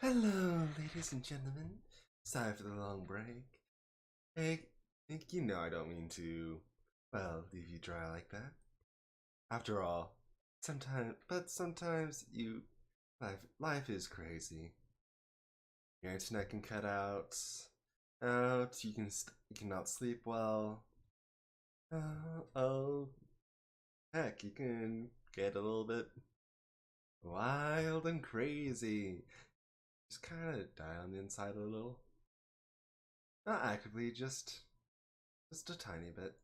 Hello, ladies and gentlemen. Sorry for the long break. Hey, you know I don't mean to, well, leave you dry like that. After all, sometimes life is crazy. Your internet can cut out. You cannot sleep well. Oh, heck, you can get a little bit wild and crazy. Just kind of die on the inside a little. Not actively, just a tiny bit.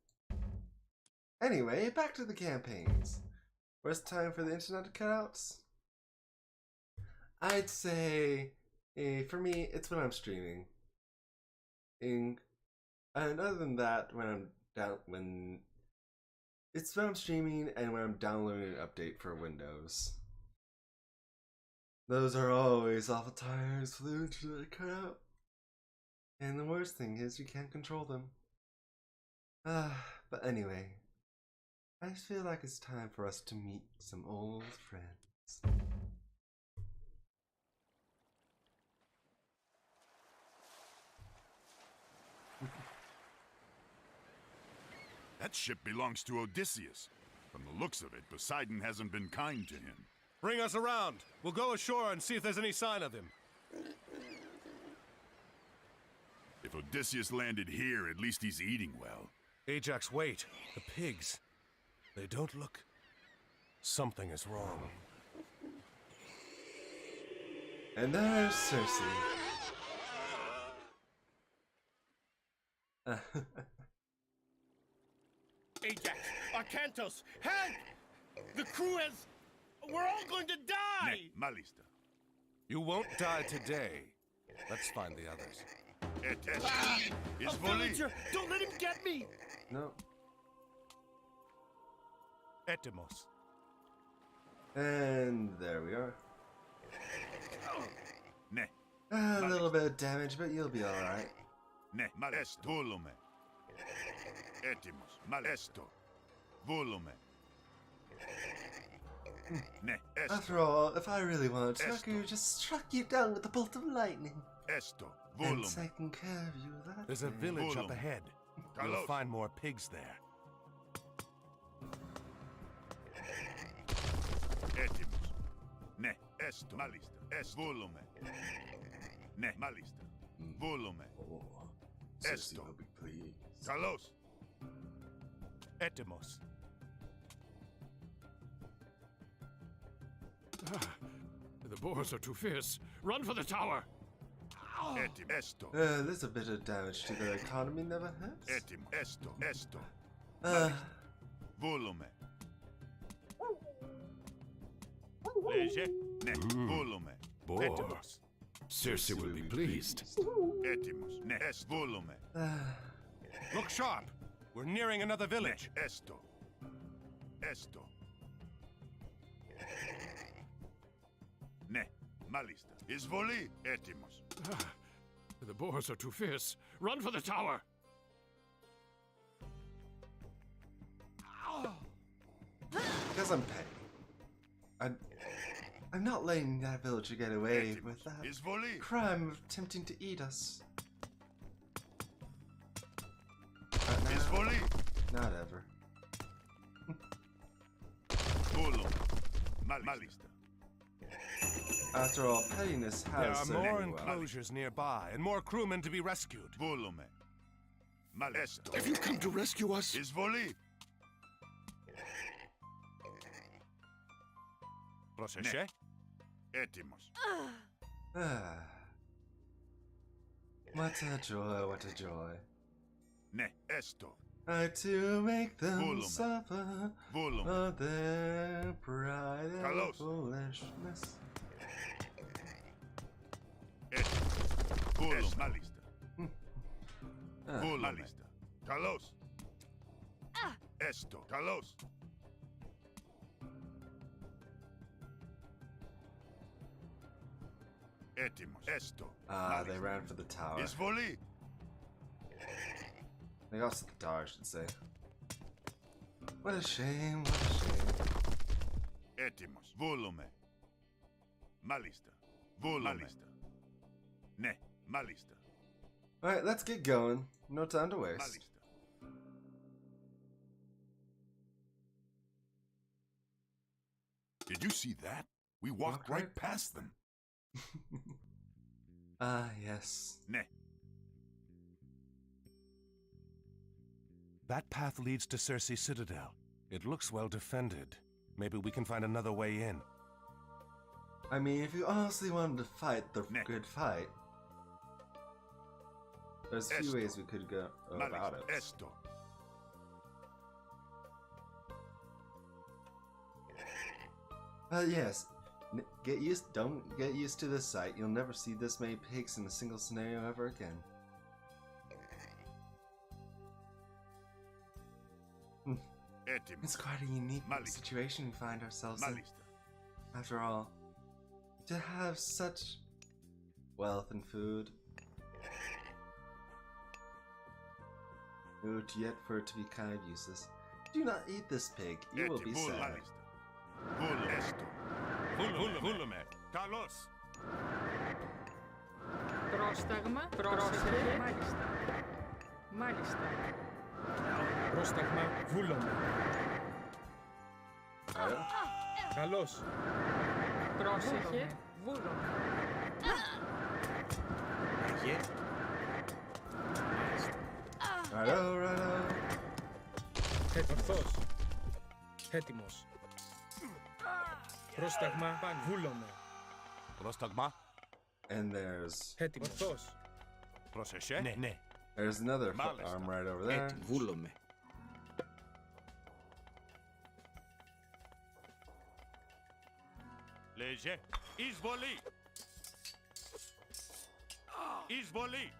Anyway, back to the campaigns. Worst time for the internet to cut out? I'd say, for me, it's when I'm streaming. And other than that, it's when I'm streaming and when I'm downloading an update for Windows. Those are always awful times for the internet to cut out. And the worst thing is you can't control them. But anyway, I feel like it's time for us to meet some old friends. That ship belongs to Odysseus. From the looks of it, Poseidon hasn't been kind to him. Bring us around. We'll go ashore and see if there's any sign of him. If Odysseus landed here, at least he's eating well. Ajax, wait. The pigs. They don't look... Something is wrong. And there's Circe. Ajax! Arcantos! Help! The crew has... We're all going to die! Ne, malista. You won't die today. Let's find the others. A villager! Don't let him get me! No. Etymos. And there we are. Ne. A little bit of damage, but you'll be alright. Ne, malesto. Volume. Etymos. Malesto. Volume. Ne, esto. After all, if I really wanted to, I could just struck you down with a bolt of lightning. Esto. Volume. And taken care of you that There's a way. village up Volume. ahead. You'll Carlos. find more pigs there. Etymos. Ne, esto. Malista. Es volume. Ne, malista. Volume. Oh, Circe Esto. will be pleased. Carlos. Etymos. The boars are too fierce. Run for the tower! Etim. Esto. There's a bit of damage to their economy, never hurts. Etim. Esto. Esto. Uh, Volume. Leje. Ne. Volume. Etymos. Circe will be pleased. Etymos. Ne. Es. Volume. Look sharp. We're nearing another Ne. village. Esto. Esto. Ne. Malista. Izvoli. Etymos. The boars are too fierce. Run for the tower! Because I'm petty. I'm not letting that villager get away with that Izvoli. crime of attempting to eat us. Not now, Izvoli. not ever. Volume. Malista. After all, pettiness There has are served more me well. enclosures nearby, and more crewmen to be rescued. Volume. Malesto. Have you come to rescue us? Izvoli. Proseche? Etymos. Ah. What a joy, what a joy. Ne. Esto. I to make them Volume. suffer Volume. for their pride and Carlos. foolishness. Etymos. Volume. Malista. Ah. Volume. Malista. Carlos. Esto. Carlos. Etymos. Esto. Ah, they ran for the tower. Izvoli. They got to the tower, I should say. What a shame, what a shame. Etymos. Volume. Malista. Volume. Malista. Ναι, μάλιστα. Alright, let's get going. No time to waste. Μάλιστα. Did you see that? We walked right past them. Ah, yes. Ναι. That path leads to Circe Citadel. It looks well defended. Maybe we can find another way in. I mean, if you honestly wanted to fight the good fight, there's a few ways we could go about it. Esto. Yes, don't get used to this sight. You'll never see this many pigs in a single scenario ever again. Έτοιμο. It's quite a unique situation we find ourselves in. Μάλιστα. After all, to have such wealth and food, yet for it to be kind of useless. Do not eat this pig, you will be sad. Μάλιστα. Βουλ έστω. Βούλουμε. Καλώς. Πρόσταγμα, πρόσεχε, μάλιστα. Μάλιστα. Πρόσταγμα, βούλομαι. Καλώς. Πρόσεχε, βούλομαι. Αγέ. Righto. Ορθός. Έτοιμος. Πρόσταγμα, βούλομαι. Πρόσταγμα. And there's Έτοιμος. Ορθός. Πρόσεχε. Ναι. there's another Μάλιστα. arm right over there. Βούλομαι. Λέγε. Εισβολή. Εισβολή.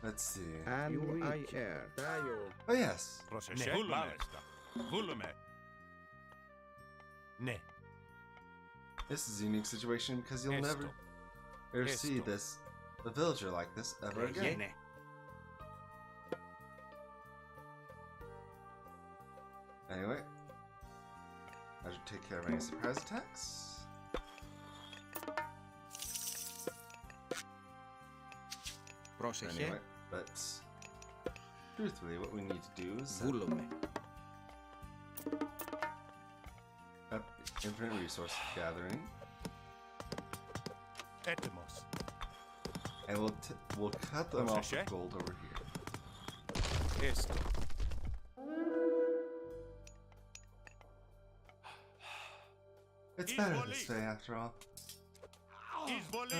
Let's see. UIR. Oh yes. Πρόσεχε. Βούλουμε. Μάλιστα. Βούλουμε. Ναι. This is a unique situation because you'll never ever see a villager like this ever again. Ναι. Anyway, I should take care of any surprise attacks. Πρόσεχε. Anyway, but truthfully, what we need to do is Βούλομαι. up infinite resource gathering, Έτοιμος. and we'll cut them off Okay. with gold over here. Έστω. It's better this way, after all. Εισβολή.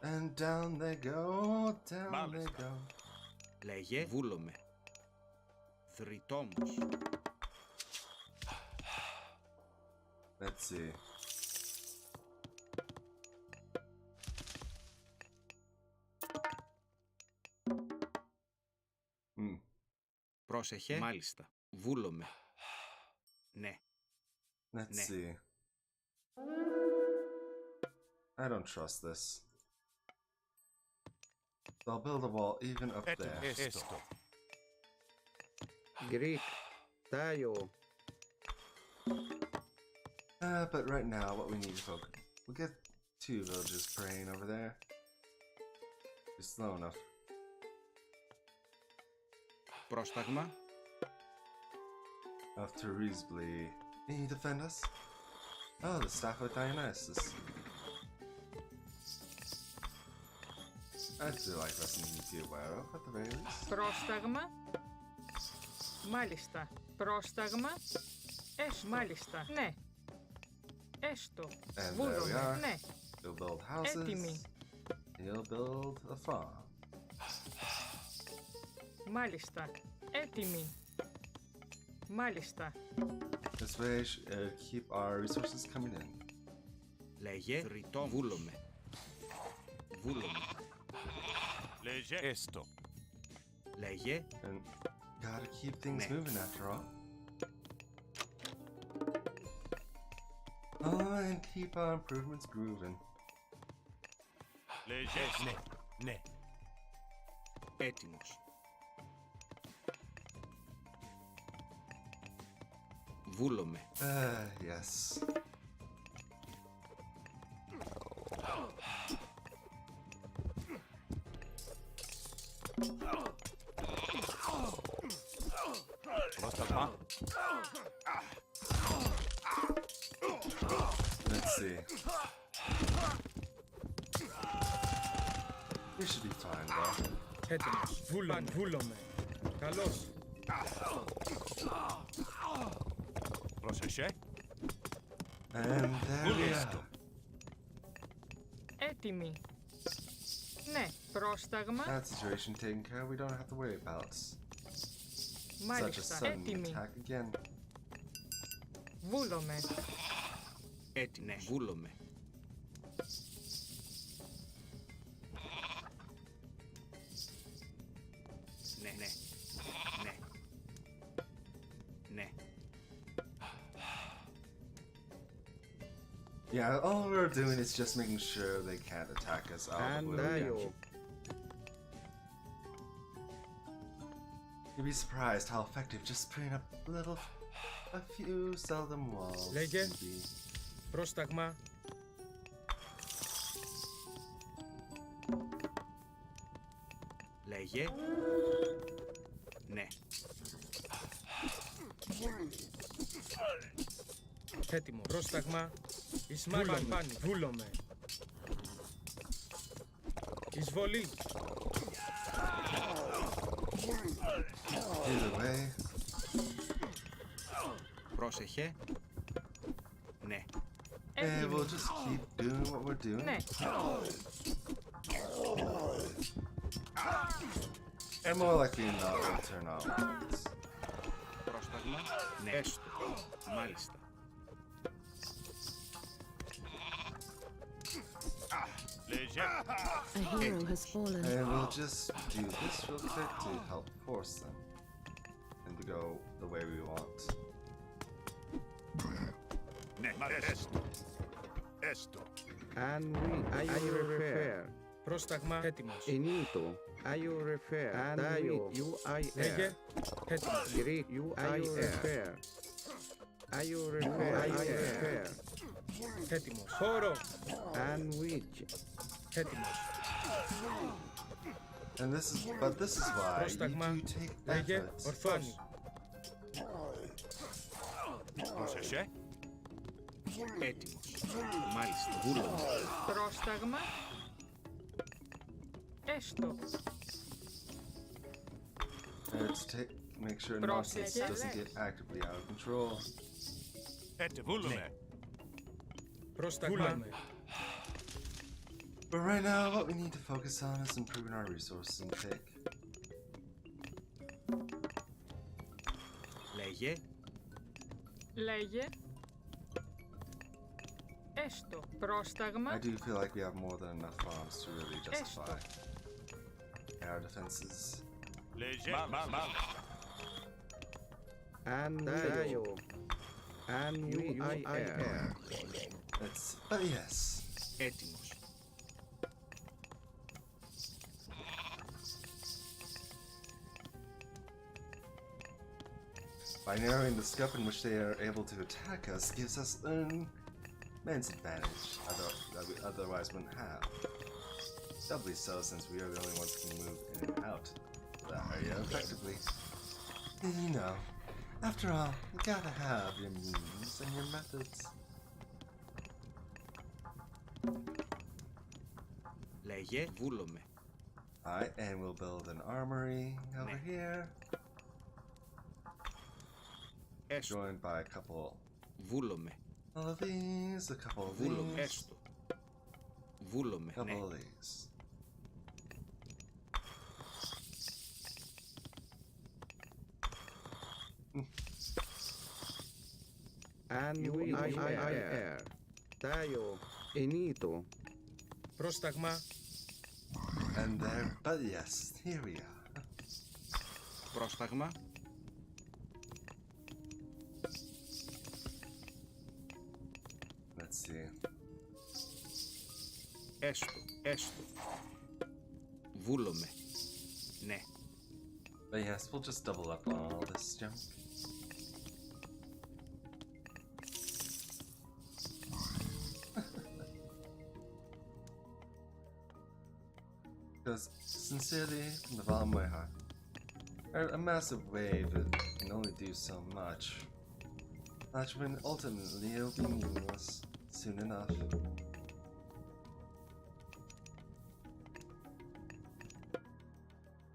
And down they go, down they go. Λέγε. Βούλομαι. Θρητόμος. Let's see. Πρόσεχε. Μάλιστα. Βούλομαι. Ναι. Let's Ναι. see. I don't trust this. So I'll build a wall even up there. Έστω. Greek. Τάιο. But right now, what we need to focus. We'll get 2 villages praying over there. Be slow enough. Πρόσταγμα. Enough to reasonably. Can you defend us? Oh, the staff of Dionysus. I feel like that's something to be aware of at the very least. Πρόσταγμα. Μάλιστα. Πρόσταγμα. Μάλιστα. Ναι. Έστω. And there we Βούλομαι. are. Ναι. You'll build houses. Έτοιμοι. You'll build a farm. Μάλιστα. Έτοιμοι. Μάλιστα. This way, keep our resources coming in. Λέγε. Θρητόμος. Βούλομαι. Βούλομαι. Λέγε. Έστω. Λέγε. And gotta keep things Ναι. moving after all. Oh, and keep our improvements grooving. Λέγε. Ναι. Ναι. Έτοιμος. Βούλομαι. Yes. Πρόσταγμα. Let's see. We should be fine though. Έτοιμος. Βούλομαι. Καλώς. Πρόσεχε. And there we are. Έτοιμοι. Ναι, πρόσταγμα. That situation taken care of, we don't have to worry about such a Μάλιστα, sudden έτοιμοι. attack again. Βούλομαι. Ναι, βούλομαι. Ναι. Yeah, all we're doing is just making sure they can't attack us out of the blue. You'd be surprised how effective just putting up a few seldom walls Λέγε. can be. Πρόσταγμα. Λέγε. Ναι. Έτοιμο. Πρόσταγμα. Βούλομαι. Βούλομαι. Εισβολή. Either way, Πρόσεχε. Ναι. we'll Έτοιμοι. just keep doing what we're doing. Ναι, And more likely than not, we'll turn on lights. Πρόσταγμα. Ναι. Έστω. Μάλιστα. A hero has fallen. And we'll just do this real quick to help force them and to go the way we want. Esto. And we, are you refer? Πρόσταγμα. Έτοιμος. Inito, are you refer? And we, you, I, Λέγε. Έτοιμος. Greek, you, I, refer. Are you refer? I, refer. Έτοιμος. Χώρο. And which? Έτοιμος. And this is why Πρόσταγμα. you do take Λέγε. efforts. Ορθώνει. Πρόσεχε. Έτοιμος. Μάλιστα. Βούλομαι. πρόσταγμα. Έστω. To make sure Process. nonsense doesn't get actively out of control. Έτσι, βούλουμε. Πρόσταγμα. But right now, what we need to focus on is improving our resources intake. Λέγε. Λέγε. Έστω. Πρόσταγμα. I do feel like we have more than enough bombs to really justify our defenses. Μάλιστα. And Dayo. And we, I, air. But yes. Έτοιμος. By narrowing the scope in which they are able to attack us gives us an immense advantage that we otherwise wouldn't have. Doubly so since we are the only ones who can move in and out of that area effectively. You know, after all, you gotta have your means and your methods. Λέγε. Βούλομαι. Alright, and we'll build an armory over here, Έστω. joined by a couple Βούλομαι. of these, a couple of Βούλομαι. these, Έστω. Βούλομαι. a couple Ναι. of these. And we, I, air. Dayo. Inito. Πρόσταγμα. And there, but yes, here we are. Πρόσταγμα. Let's see. Έστω. Έστω. Βούλομαι. Ναι. But yes, we'll just double up on all this junk. Because sincerely from the bottom of my heart. A massive wave can only do so much. Much when ultimately it'll be meaningless soon enough.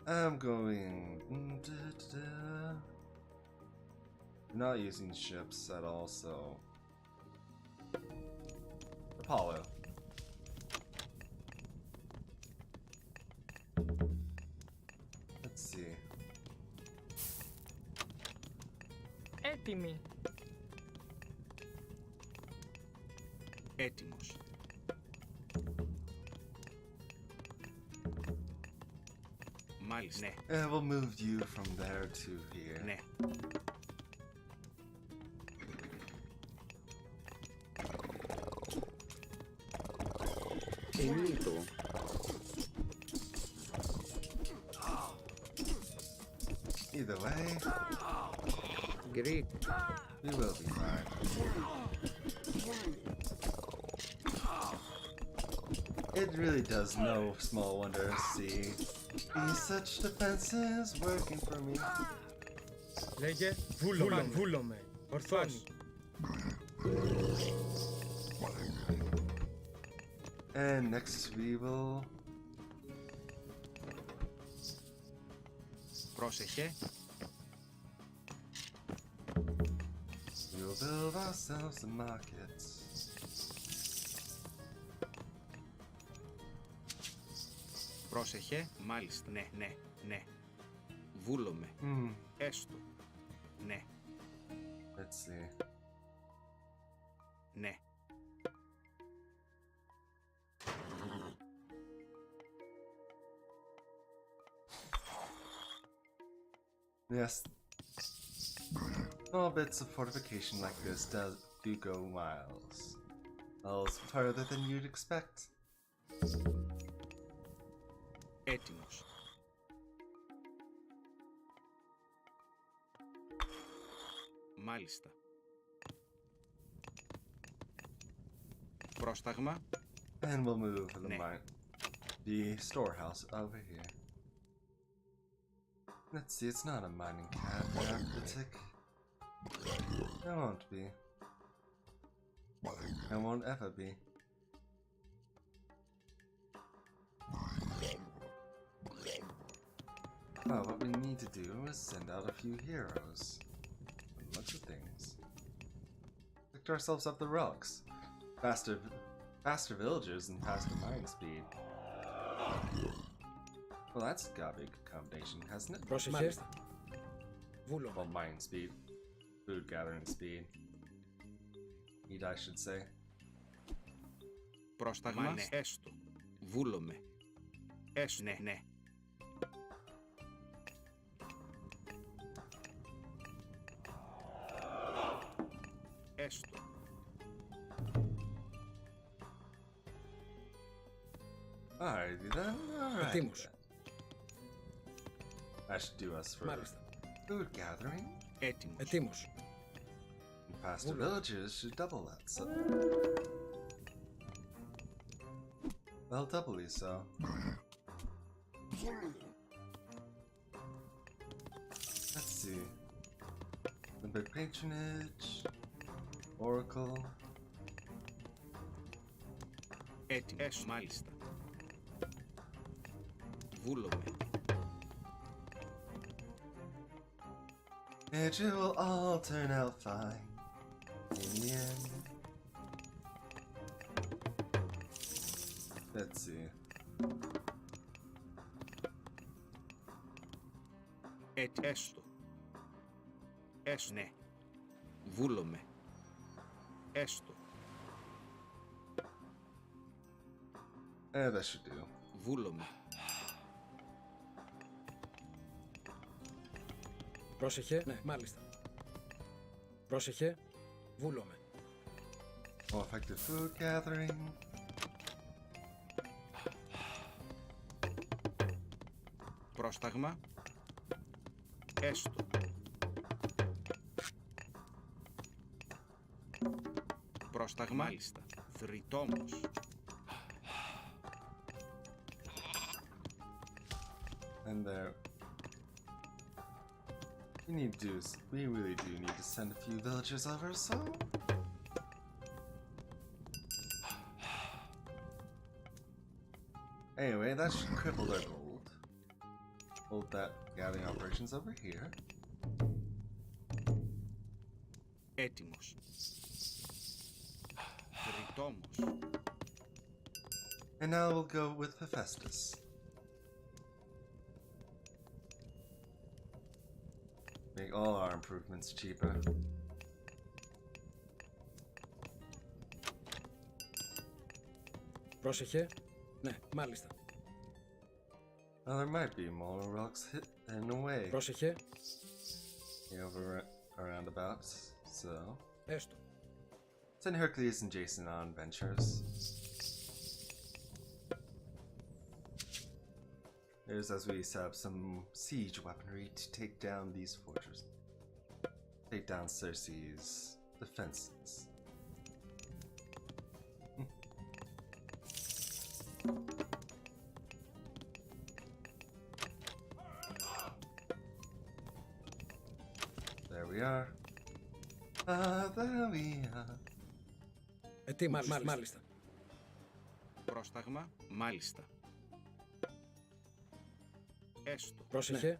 I'm going. Not using ships at all, so. Apollo. Let's see. Έτοιμοι. Έτοιμος. Μάλιστα. Ναι. And we'll move you from there to here. Ναι. Finito. Either way, Greek. we will be fine. It really does no small wonder to see these such defenses working for me. Λέγε βούλομαι. Ορθώς. And next we will. Πρόσεχε. We'll build ourselves some markets. Πρόσεχε. Μάλιστα. Ναι, ναι, ναι. Βούλομαι. Έστω. Ναι, Let's see. ναι. Yes. Small bits of fortification like this do go miles. Miles further than you'd expect. Έτοιμος. Μάλιστα. Πρόσταγμα. And we'll move the Ναι. the storehouse over here. Let's see, it's not a mining cavern. It won't be. It won't ever be. Well, what we need to do is send out a few heroes. Lots of things. Picked ourselves up the relics. Faster villagers and faster mine speed. Well, that's got a big combination, hasn't it? Πρόσεχε. Βούλομαι. Well, mine speed. Food gathering speed. Need, I should say. Πρόσταγμα. Ναι. Έστω. Βούλομαι. Έστω. Ναι, ναι. Έστω. Alrighty then. Alright. Ετοίμος. That should do us for Μάλιστα. food gathering. Έτοιμος. Ετοίμος. And faster villagers should double that. So. Well, doubly so. Let's see. The big patronage. Oracle. Έτοιμος. Μάλιστα. Βούλομαι. It will all turn out fine in the end. Let's see. Έστω. Έστω. Ναι. Βούλομαι. Έστω. That should do. Βούλομαι. Πρόσεχε. Ναι, μάλιστα. Πρόσεχε. Βούλομαι. More effective food gathering. Πρόσταγμα. Έστω. Πρόσταγμα. Μάλιστα. Θρητόμος. And there. We really do need to send a few villagers over, so. Anyway, that should cripple their gold. Hold that gathering operations over here. Έτοιμος. Ρητόμος. And now we'll go with Hephaestus. Make all our improvements cheaper. Πρόσεχε. Ναι, μάλιστα. Well, there might be more rocks hidden away Πρόσεχε. over around about, so Έστω. send Hercules and Jason on ventures. Here's as we set up some siege weaponry to take down these fortresses. Take down Circe's defenses. There we are. There we are. Μάλιστα. Πρόσταγμα, μάλιστα. Έστω. Πρόσεχε.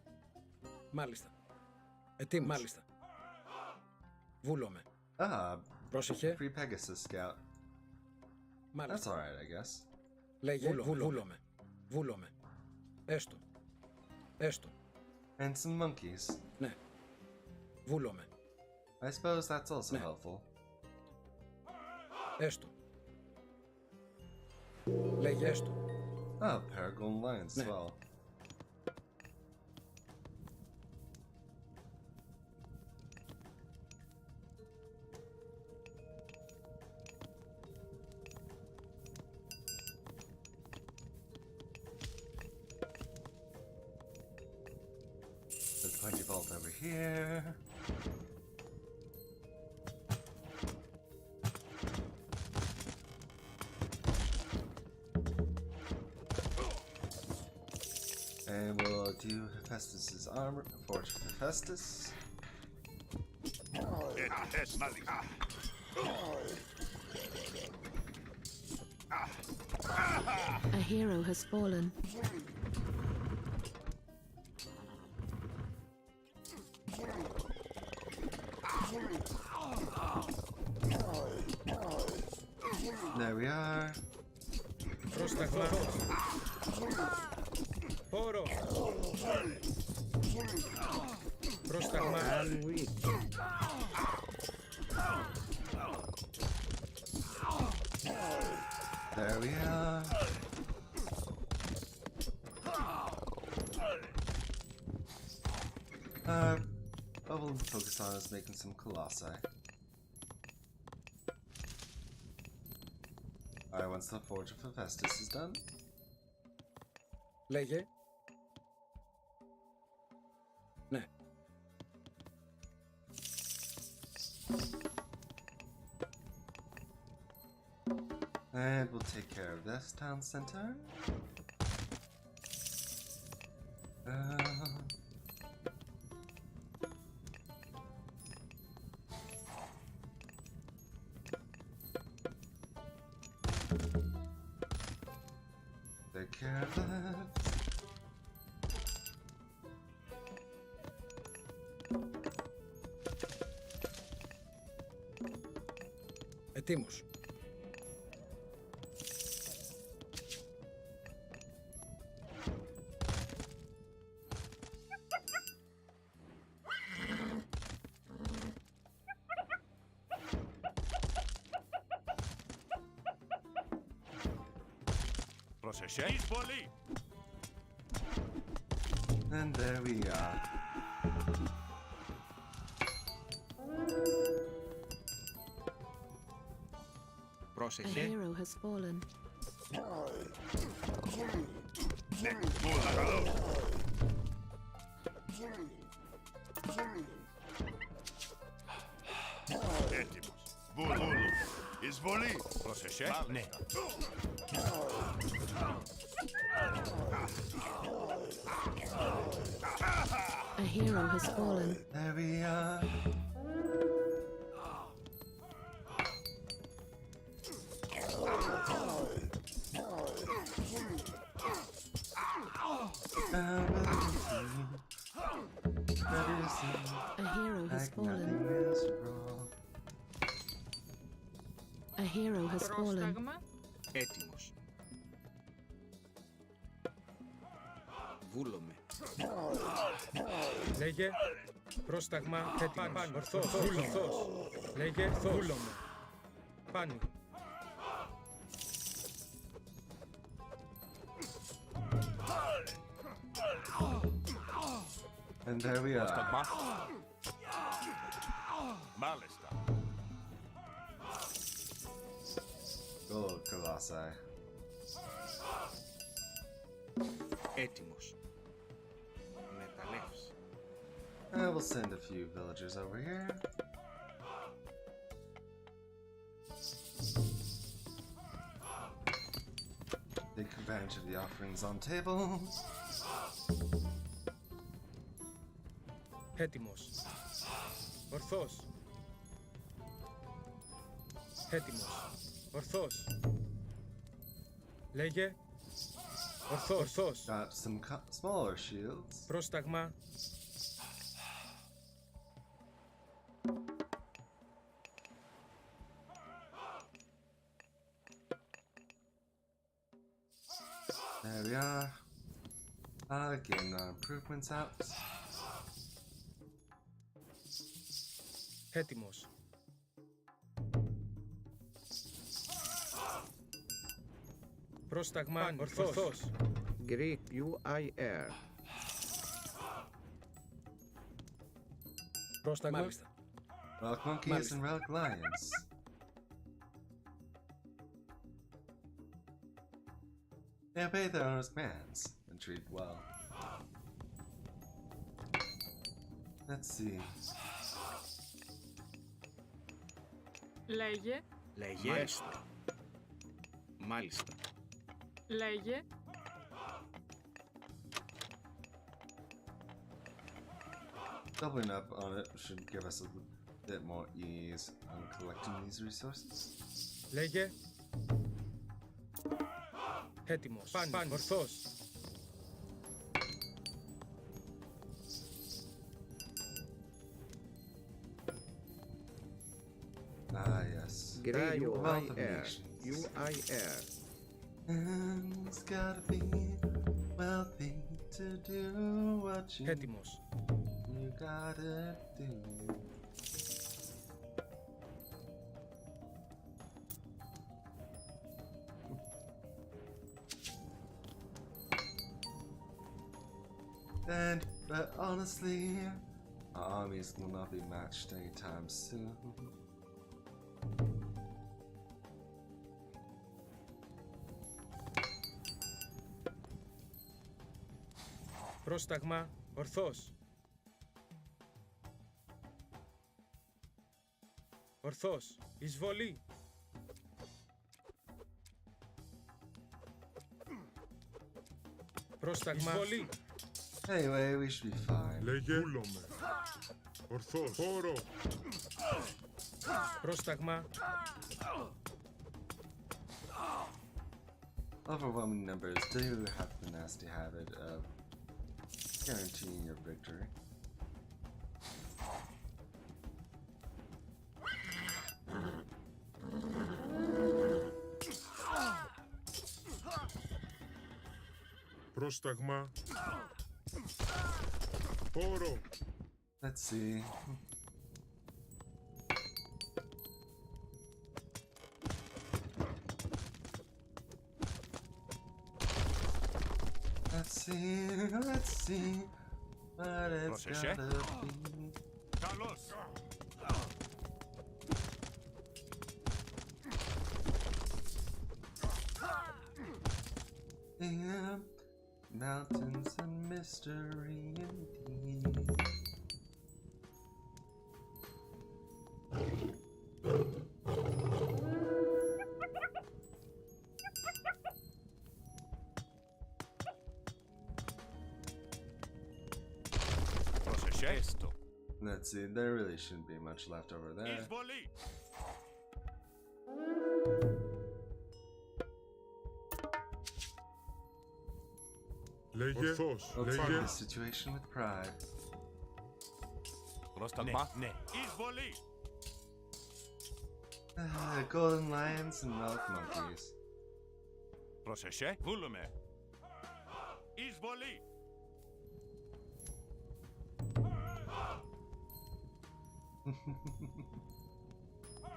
Ναι. Μάλιστα. Μάλιστα. Βούλομαι. Πρόσεχε. Free Pegasus Scout. Μάλιστα. That's alright, I guess. Λέγε. Βούλομαι. Έστω. And some monkeys. Ναι. Βούλομαι. I suppose that's also Ναι. helpful. Έστω. Λέγε έστω. Oh, Paragon Lions as Ναι. well. There's plenty vault over here. And we'll do Hephaestus's armor, Forge of Hephaestus. Μάλιστα. A hero has fallen. There we are. Πρόσταγμα. Πόρο. Πρόσταγμα. There we are. What we'll focus on is making some colossi. Alright, once the Forge of Hephaestus is done. Λέγε. Ναι. And we'll take care of this town center. Take care of that. Ετοίμος. Πρόσεχε. Εισβολή! And there we are. A Πρόσεχε. hero has fallen. Ναι, παρακαλώ. Έτοιμος. Βούλου. Εισβολή. Πρόσεχε. Ναι. A hero has fallen. There we are. A hero has fallen. Nothing is wrong. A hero has fallen. Πρόσταγμα. Έτοιμος. Βούλομαι. Λέγε. Πρόσταγμα. Έτοιμος. Ορθός. Ορθός. Λέγε. Βούλομαι. Πάνι. And there we are. Πρόσταγμα. Μάλιστα. Oh, Colossi. Έτοιμος. Μεταλλεύς. I will send a few villagers over here. Take advantage of the offerings on table. Έτοιμος. Ορθός. Έτοιμος. Ορθός. Λέγε. Ορθός. Ορθός. Got some smaller shields. Πρόσταγμα. There we are. Getting our improvements out. Έτοιμος. Πρόσταγμα. Ορθός. Greek UIR. Πρόσταγμα. Relic monkeys Malice. and relic lions. They obey their owner's commands and treat well. Let's see. Λέγε. Λέγε. Έστω. Μάλιστα. Λέγε. Doubling up on it should give us a bit more ease on collecting these resources. Λέγε. Έτοιμος. Πάνι. Ορθός. Ah, yes. Greek Wealth of UIR. nations. UIR. And it's gotta be wealthy to do what you Έτοιμος. gotta do. But honestly, our armies will not be matched anytime soon. Πρόσταγμα. Ορθός. Ορθός. Εισβολή. Πρόσταγμα. Εισβολή. Anyway, we should be fine. Λέγε. Βούλομαι. Ορθός. Χώρο. Πρόσταγμα. Overwhelming numbers do have the nasty habit of guaranteeing your victory. Πρόσταγμα. Χώρο. Let's see. Let's see what it's Πρόσεξε. gotta be. Καλώς. Yeah, mountains and mystery indeed. Esto. Let's see, there really shouldn't be much left over there. Εισβολή. I'll take this situation with pride. Πρόσταγμα. Ναι. Εισβολή. Golden lions and milk monkeys. Πρόσεχε. Βούλομαι. Εισβολή.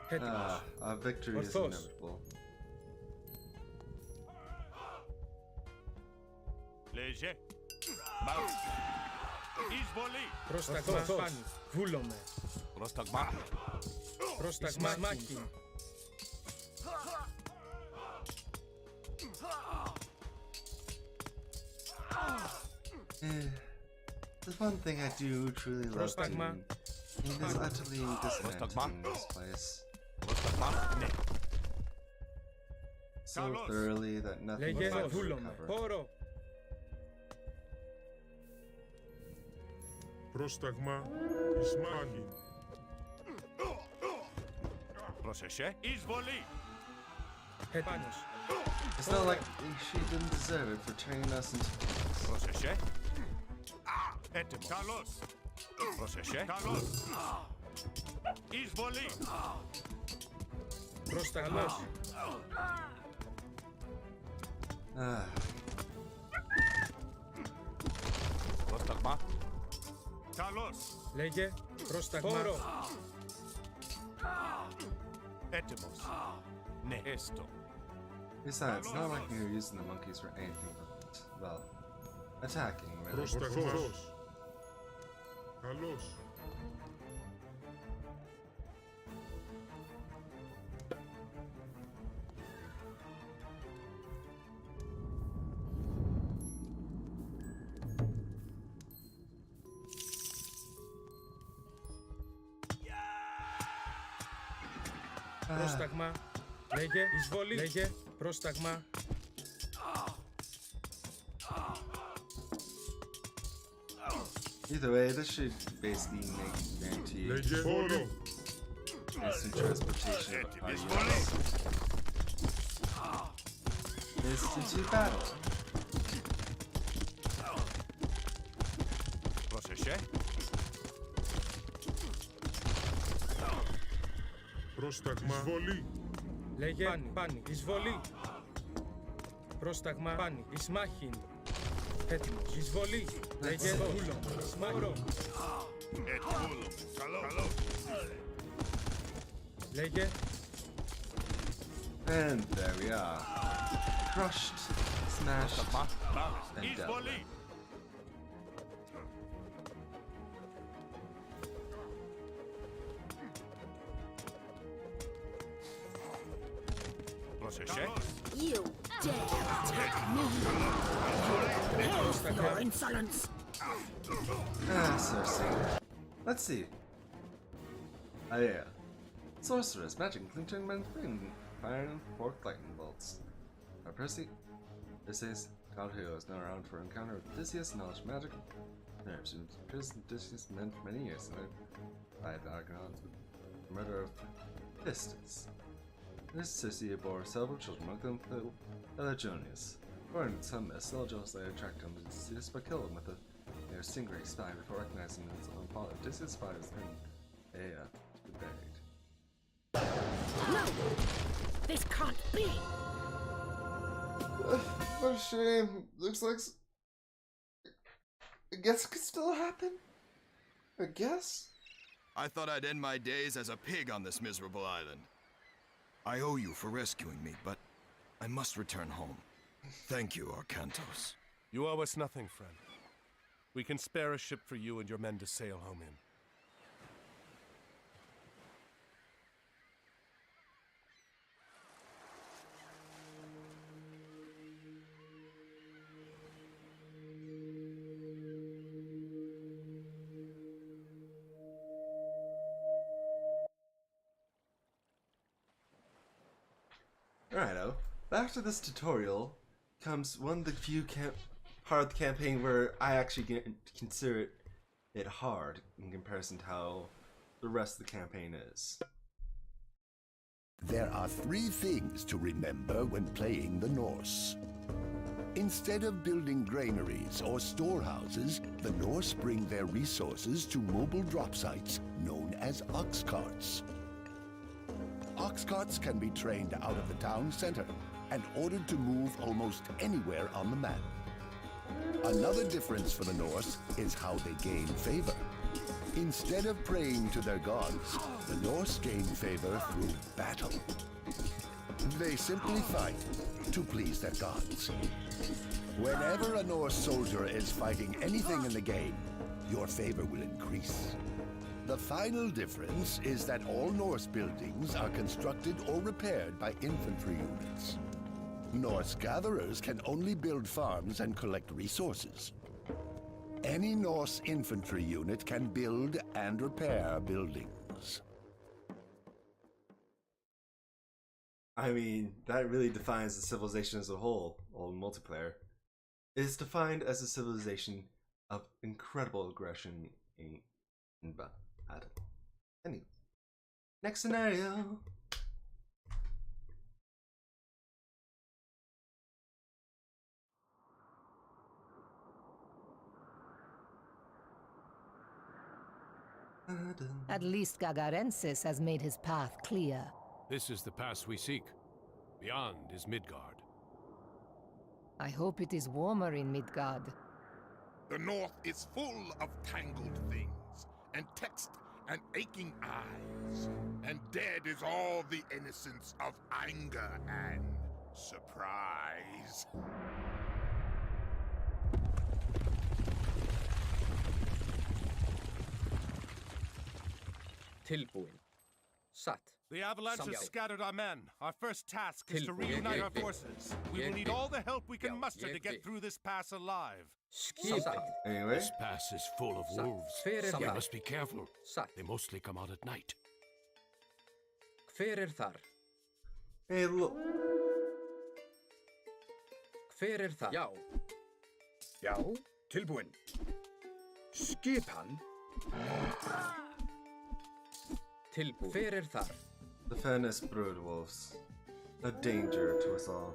Έτοιμος. Our victory is Ορθώς. inevitable. Léger. Mouse. Εισβολή. Πρόσταγμα πάνω. Βούλομαι. Πρόσταγμα. Πρόσταγμα μάχη. There's one thing I do truly love Πρόσταγμα. doing. It is utterly dismantling this place Πρόσταγμα. Ναι. so Carlos. thoroughly that nothing Λέγε will ever βούλομαι. recover. Χώρο. Πρόσταγμα εις μάχη. Πρόσεχε. Εισβολή. Έτοιμος. It's not like she didn't deserve it for turning us into pigs. Πρόσεχε. Έτοιμος. Καλώς. Πρόσεχε. Καλώς. Εισβολή. Πρόσταγμα. Ah, Πρόσταγμα. Καλώς. Λέγε πρόσταγμα. Χώρο. Έτοιμος. Ναι. Έστω. besides, it's not like we were using the monkeys for anything but, well, attacking, really. Πρόσταγμος. Καλώς. Πρόσταγμα. Λέγε εισβολή. Λέγε πρόσταγμα. Either way, this should basically guarantee Λέγε χώρο. instant transportation of our Εισβολή. units. Instant battle. Πρόσεχε. Πρόσταγμα εισβολή. Λέγε πάνι. Εισβολή. Πρόσταγμα πάνι. Εις μάχην. Έτοιμος. Εισβολή. Λέγε βούλομαι. Εις μάχην. Βούλομαι. Καλώς. Λέγε And there we are. Crushed, smashed, Πρόσταγμα. and done. Εισβολή. Πρόσεχε. You dare attack me! Your insolence! Ah, Cersei. Let's see. Ah, yeah. Sorceress, magic, clinching, man, fire, and fork lightning bolts. Our Percy. Odysseus, god who is now around for encounter with Odysseus, knowledge magic. Nerves, who imprisoned Odysseus men for many years, and five Argonauts with the murder of Pistis. This Sissy bore several children, among them Pelagonius. According to some myths, Selgius later tracked him to Odysseus but killed him with a stingray spine before recognizing his own father. Odysseus' spine was then to be buried. No! This can't be! What a shame. Looks like I guess it could still happen. I guess. I thought I'd end my days as a pig on this miserable island. I owe you for rescuing me, but I must return home. Thank you, Arcantos. You owe us nothing, friend. We can spare a ship for you and your men to sail home in. Alrighto. After this tutorial comes one of the few part of the campaign where I actually consider it it hard in comparison to how the rest of the campaign is. There are 3 things to remember when playing the Norse. Instead of building granaries or storehouses, the Norse bring their resources to mobile drop sites known as ox carts. Ox carts can be trained out of the town center and ordered to move almost anywhere on the map. Another difference for the Norse is how they gain favor. Instead of praying to their gods, the Norse gain favor through battle. They simply fight to please their gods. Whenever a Norse soldier is fighting anything in the game, your favor will increase. The final difference is that all Norse buildings are constructed or repaired by infantry units. Norse gatherers can only build farms and collect resources. Any Norse infantry unit can build and repair buildings. I mean, that really defines the civilization as a whole, or multiplayer. It is defined as a civilization of incredible aggression in battle. Anyway, next scenario. At least Gagarensis has made his path clear. This is the pass we seek. Beyond is Midgard. I hope it is warmer in Midgard. The North is full of tangled things, and text and aching eyes, and dead is all the innocence of anger and surprise. Tilbúin. Satt. The avalanche has Samþykkt. scattered our men. Our first task is to Tilbúin. reunite our Ég vil. forces. We will Ég need vil. all the help we can Já, muster ég to get vil. through this pass alive. Skipan. Anyway, This pass is full of Satt. wolves. Hver er We þar? must be careful. Satt. They mostly come out at night. Hver er þar? hey, look. Hver er þar? Já. Já, tilbúin. Skipan. Tilbúin. Hver er þar? The Fennis brood wolves, a danger to us all.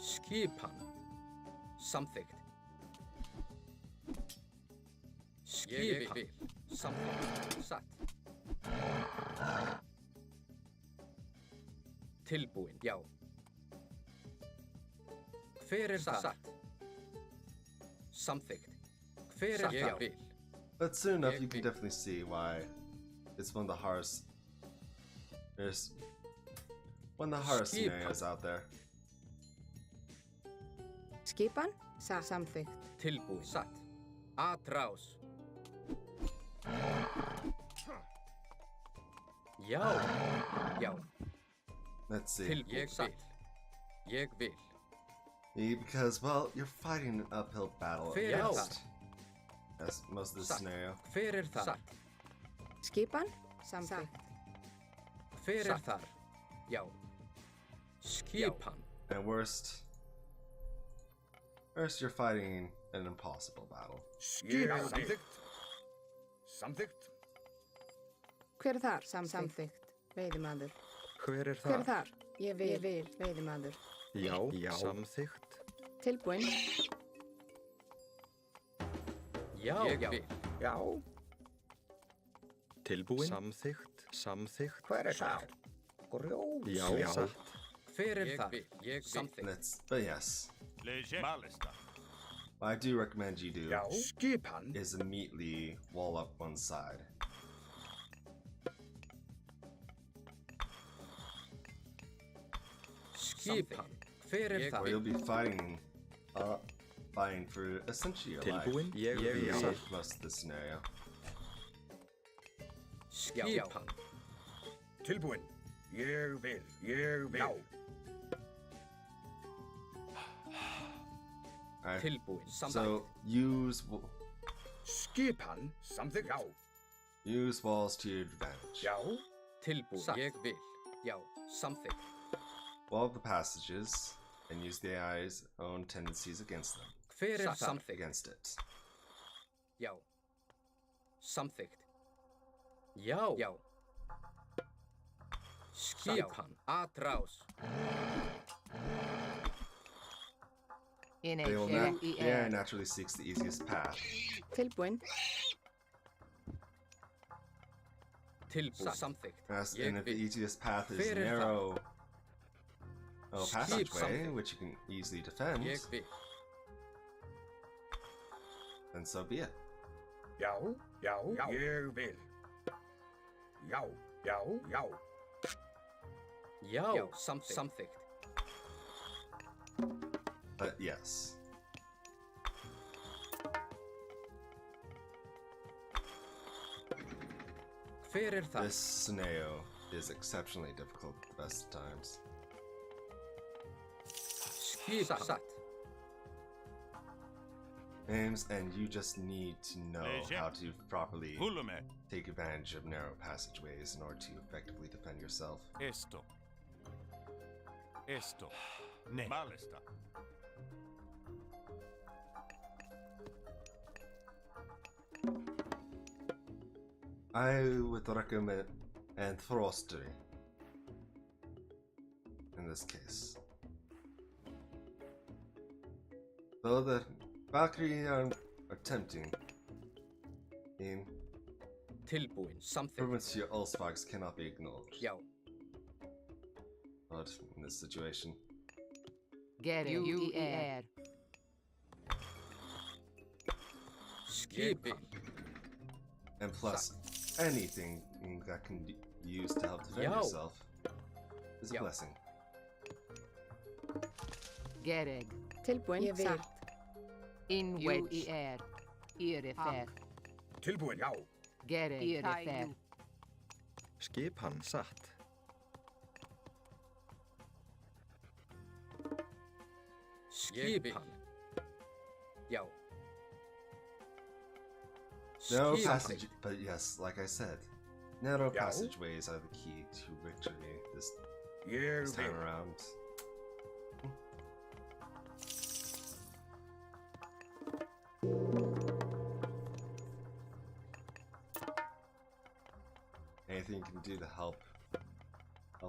Skipan. Samþykkt. Skipan. Samþykkt. Satt. Tilbúin. Já. Hver er þar? Satt. Samþykkt. Hver er þar? Ég vil. But soon enough, you can definitely see why it's one of the hardest. There's one of the hardest scenarios out there. Skipan, samþykkt. Tilbúin. Satt. Atrás. Já. Já. Let's see. Tilbúin. Satt. Ég vil. Because, well, you're fighting an uphill battle Hver er against. þar? That's most of the Satt. scenario. Hver er þar? Satt. Skipan, samþykkt. Hver er þar? Já. Skipan. And worst, you're fighting an impossible battle. Skipan. Samþykkt. Samþykkt. Hver er þar? Samþykkt. Veiðimaður. Hver er Hver er þar? Ég vil. Veiðimaður. Já. Samþykkt. Tilbúin. Já. Ég vil. Já. Tilbúin. Samþykkt. Hver er þar? Grjót. Já. Satt. Hver er þar? Ég samþykkt. But yes, what I do recommend you do Skipan. is immediately wall up one side. Skipan. Hver er Or þar? you'll be fighting for essentially your life. Tilbúin. Ég vil. For most of the scenario. Skipan. Tilbúin. Ég vil. Já. Alright, Tilbúin. so use Skipan. Samþykkt. Já. use walls to your advantage. Já. Tilbúin. Ég vil. Já. Samþykkt. Wall up the passages and use the AI's own tendencies against them. Samþykkt. against it. Já. Samþykkt. Já. Já. Skipan. Atrás. The air naturally seeks the easiest path. Tilbúin. Tilbúin. Samþykkt. And if the easiest path is narrow passageway, which you can easily defend, then so be it. Já, já, ég vil. Já, já, já. Já. Samþykkt. But yes. This scenario is exceptionally difficult at the best of times. Skipan. Names, and you just need to know how to properly take advantage of narrow passageways in order to effectively defend yourself. Esto. Ne. Malista. I would recommend Anthropostry in this case. Though the Valkyrie are tempting, in Tilbúin. Samþykkt. improvements to your Ulsfags cannot be ignored. Já. But in this situation, Get it. Skipan. and plus anything that can be used to help defend yourself is a blessing. Get it. Tilbúin. Ég vil. Satt. In wedge. Irifer. Tilbúin, já. Get it. Irifer. Skipan. Satt. Skipan. Já. Narrow passage, but yes, like I said, narrow passageways are the key to victory this time around. Anything you can do to help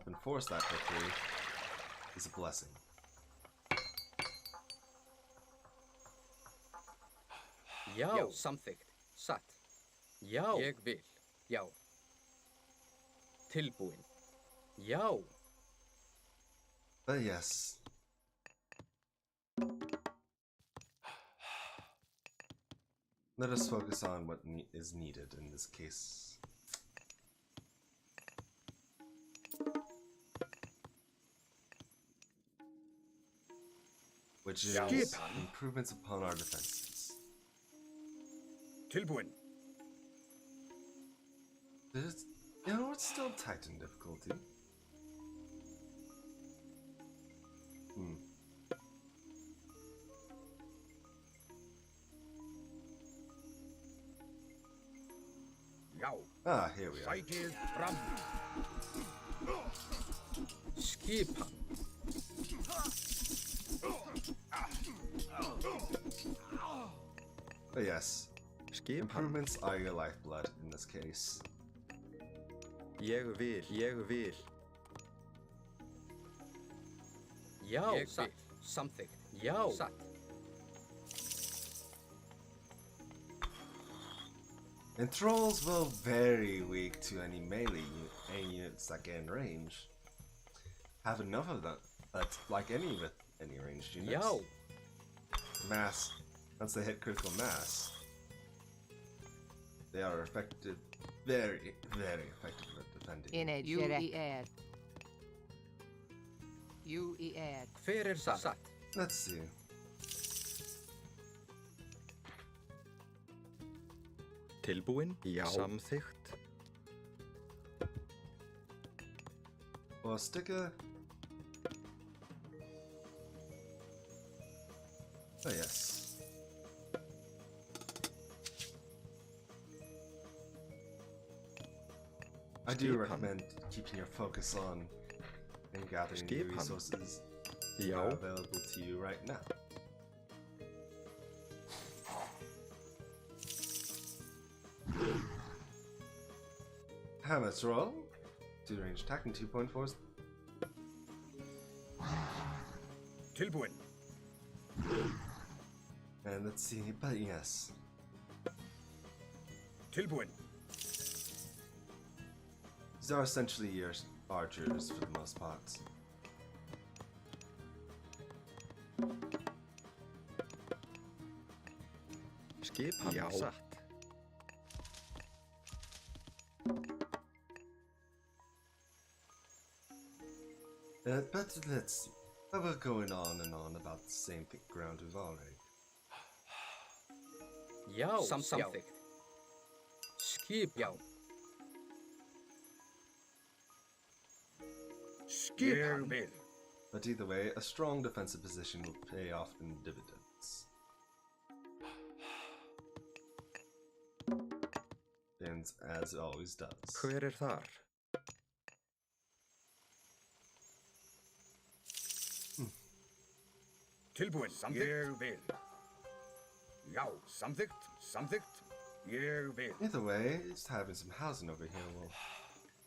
enforce that victory is a blessing. Já. Samþykkt. Satt. Já. Ég vil. Já. Tilbúin. Já. But yes. Let us focus on what is needed in this case. Which is improvements upon our defenses. Tilbúin. It's still Titan difficulty. Já. Here we are. Sækið fram. Skipan. But yes, improvements are your lifeblood in this case. Ég vil. Já. Satt. Samþykkt. Já. Satt. And trolls will very weak to any melee units that get in range. Have enough of them, but like any ranged units, mass, once they hit critical mass, they are effective, very, very effective at defending. In it, UER. Hver satt? Let's see. Tilbúin? Já. Samþykkt? Or sticker. Oh yes. I do recommend keeping your focus on and gathering the resources that are available to you right now. How much roll? 2 range attack and 2.4. Tilbúin. And let's see, but yes. Tilbúin. These are essentially your archers for the most part. Skipan satt. But let's see. We're going on and on about the same ground we've already. Já, samþykkt. Skipan. Skipan. But either way, a strong defensive position will pay off in dividends. And as it always does. Hver þar? Tilbúin. Ég vil. Já, samþykkt. Ég vil. Either way, just having some housing over here will...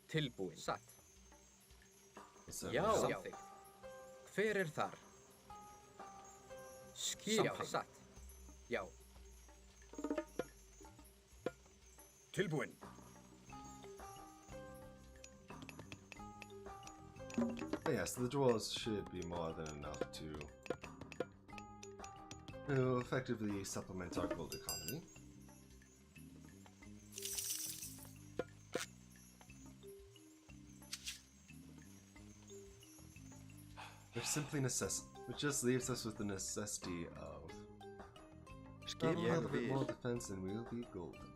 Tilbúin. Satt. Já, samþykkt. Hver þar? Skipan. Satt. Já. Tilbúin. But yes, the dwarves should be more than enough to effectively supplement our gold economy. Which just leaves us with the necessity of a little bit more defense and we'll be golden.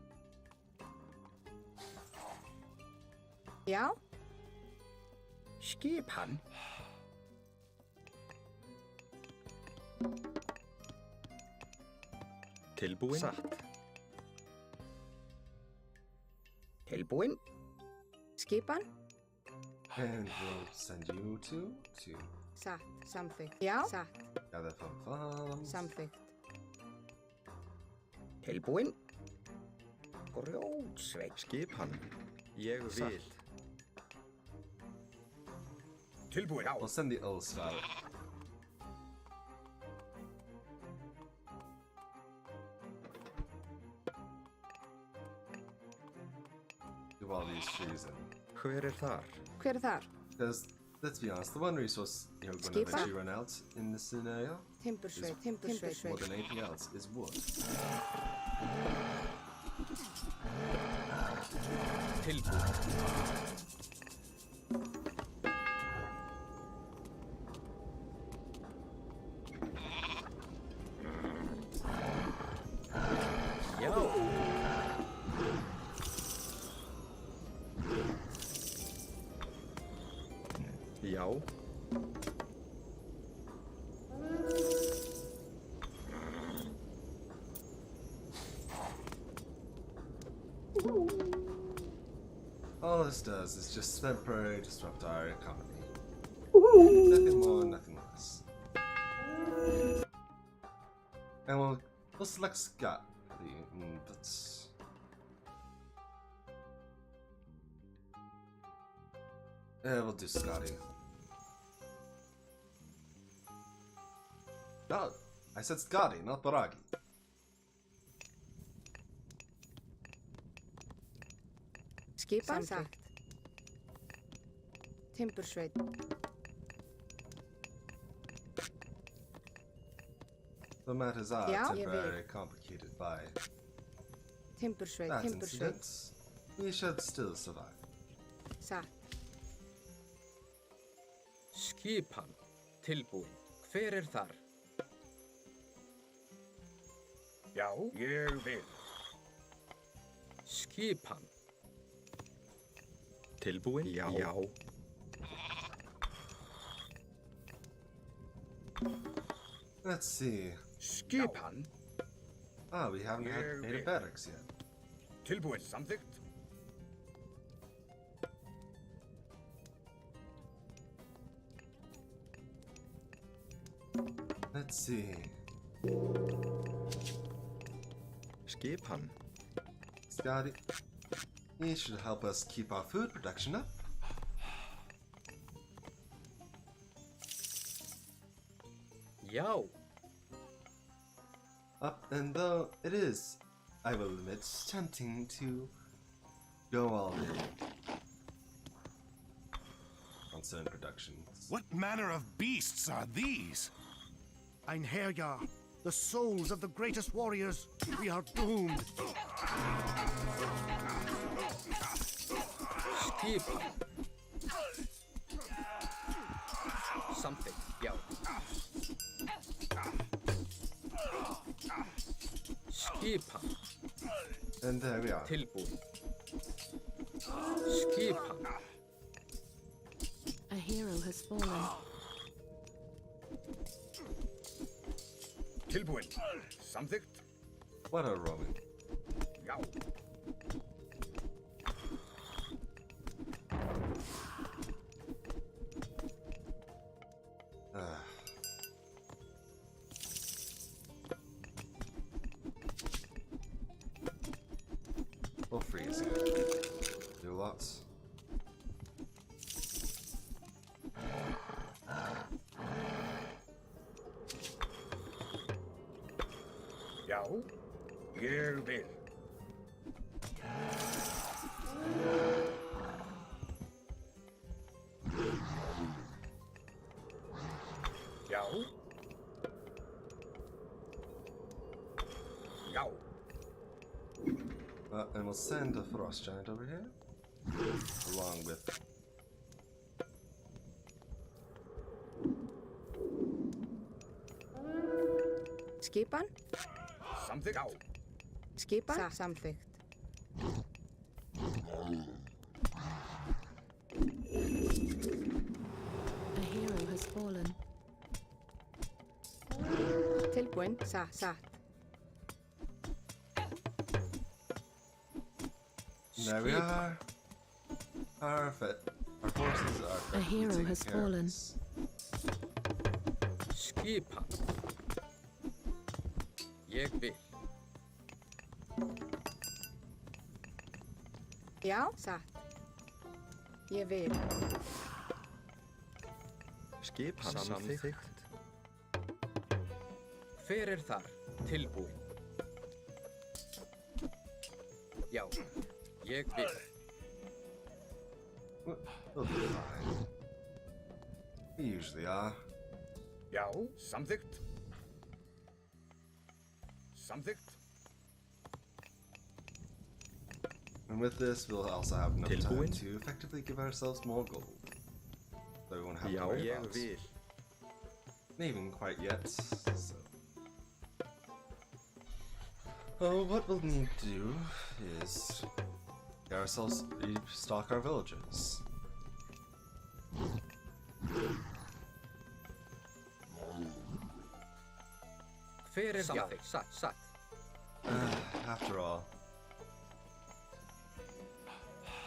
Já. Skipan. Tilbúin. Satt. Tilbúin. Skipan. And we'll send you to Satt. Samþykkt. Já. Satt. gather funds. Samþykkt. Tilbúin. Grjótsveit. Skipan. Ég vil. Tilbúin. We'll send the Ulsval. Do all these trees in. Hver þar? Hver þar? Because, let's be honest, the one resource you're going to eventually run out in this scenario is more than anything else is wood. Já. All this does is just temporarily disrupt our economy. Nothing more, nothing less. And we'll select Scott. That's... Yeah, we'll do Scotty. No, I said Scotty, not Baragi. Skipan. Satt. Timbursveit. The matters are temporarily complicated by Timbursveit. that incident. We should still survive. Satt. Skipan. Tilbúin. Hver þar? Já, ég vil. Skipan. Tilbúin? Já. Let's see. Skipan. We haven't made a barracks yet. Tilbúin. Samþykkt. Let's see. Skipan. Scotty. He should help us keep our food production up. Yo. Up, and though it is, I will admit, tempting to go all in on certain productions. What manner of beasts are these? Einherjar, the souls of the greatest warriors. We are doomed. Skip. Something. Yo. Skip. And there we are. Tilbúin. Skip. A hero has fallen. Tilbúin. Samþykkt. What a Roman. Já. We'll freeze. Do lots. Já. Ég vil. Já. Já. And we'll send a frost giant over here, along with Skipan? Samþykkt. Já. Skipan? Samþykkt. A hero has fallen. Tilbúin? Satt. there we are. Perfect. Our forces are A hero has fallen. Skipan. Ég vil. Já, satt. Ég vil. Skipan samþykkt. Hver er þar? Tilbúin. Já. Ég vil. We'll be fine. We usually are. Já. Samþykkt. Samþykkt. And with this, we'll also have enough time Tilbúin. to effectively give ourselves more gold. So we won't have to Já. worry Ég about vil. not even quite yet. So. Oh, what we'll need to do is get ourselves restock our villages. Hver er samþykkt? Satt. After all,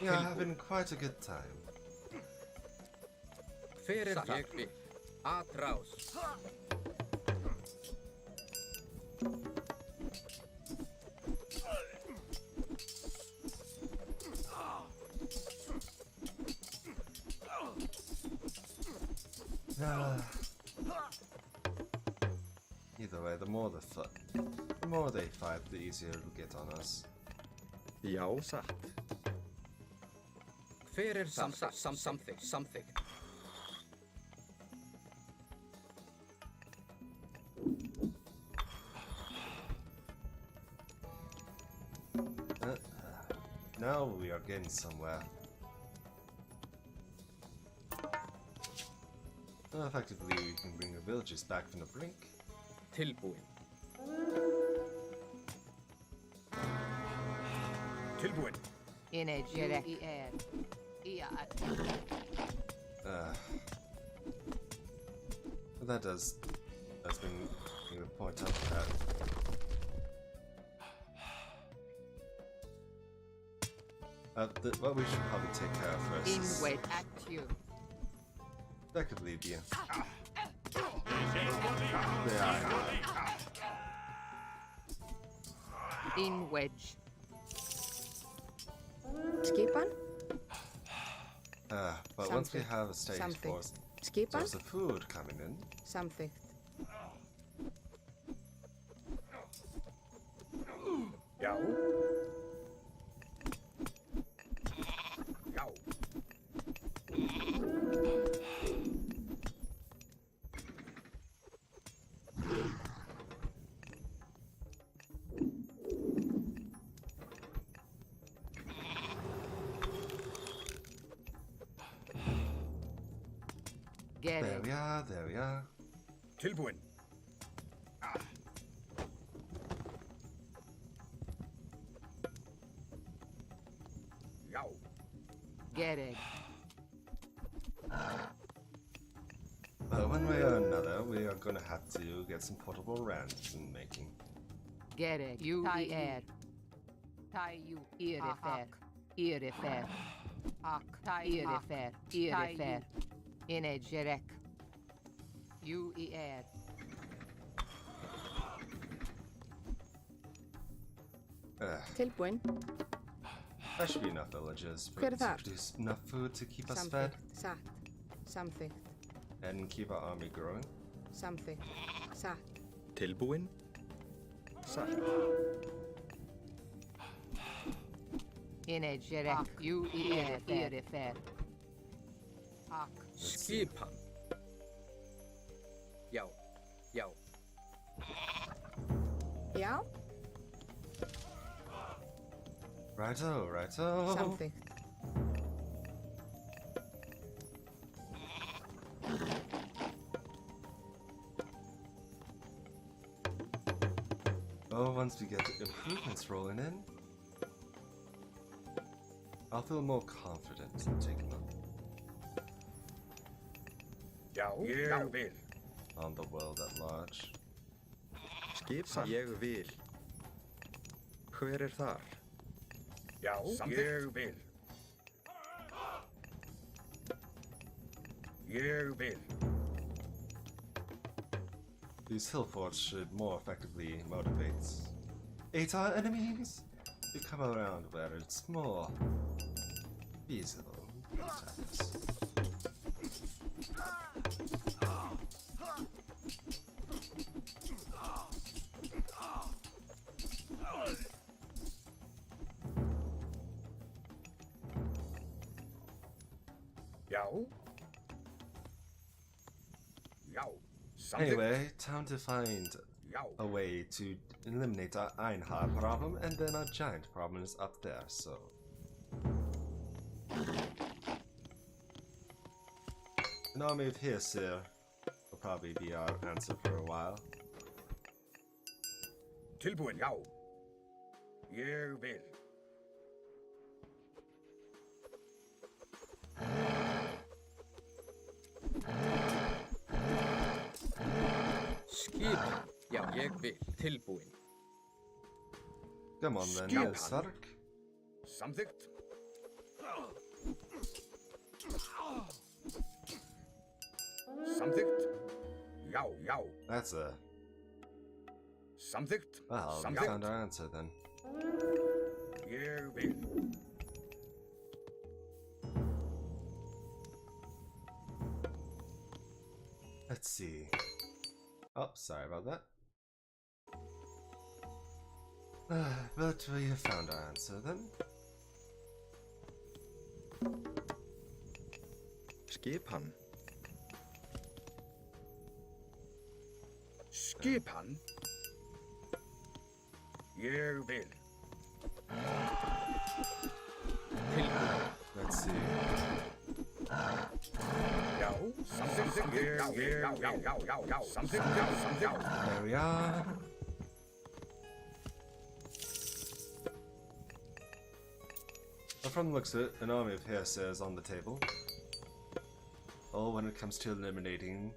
yeah, having quite a good time. Hver er þar? Ég vil. Atrás. Either way, the more they fight, the easier it'll get on us. Já. Satt. Hver er þar? Samþykkt. Now we are getting somewhere. Well, effectively, we can bring the villages back from the brink. Tilbúin. Tilbúin. But that's been the point up that. What we should probably take care of first is at you. effectively the island. In wedge. Skipan? But once we have a stage force, Skipan? there's the food coming in. Samþykkt. Já. Já. There we are, there we are. Tilbúin. Já. Get it. Well, one way or another, we are gonna have to get some portable rams in making. Get it. You air. Tai you irifer. Irifer. Ak. Irifer. Irifer. In a jerek. You air. Tilbúin. That should be enough villagers for Hver to þar? produce enough food to keep us fed Samþykkt. Satt. Samþykkt. and keep our army growing. Samþykkt. Satt. Tilbúin. Satt. In a jerek. You air. Irifer. Ak. Skipan. Já. Já. Já. Righto, righto. Samþykkt. Oh, once we get the improvements rolling in, I'll feel more confident in taking them Já. Ég vil. on the world at large. Skipan. Ég vil. Hver þar? Já. Ég vil. Ég vil. These hill forts should more effectively motivate ATAR enemies to come around where it's more feasible to attack us. Já. Já. Anyway, time to find Já. a way to eliminate our Einhard problem, and then our giant problem is up there, so... An army of Sero will probably be our answer for a while. Tilbúin. Já. Ég vil. Skipan. Já. Ég vil. Tilbúin. Come on then, Skipan. Stark. Samþykkt. Samþykkt. Já. Já. That's a... Samþykkt. Well, we Samþykkt. found our answer then. Ég vil. Let's see. Oh, sorry about that. But we have found our answer then. Skipan. Skipan. Ég vil. Tilbúin. Let's see. Já. Samþykkt. Já. Samþykkt. Já. Samþykkt. There we are. Well, from the looks of it, an army of Hersir is on the table. Oh, when it comes to eliminating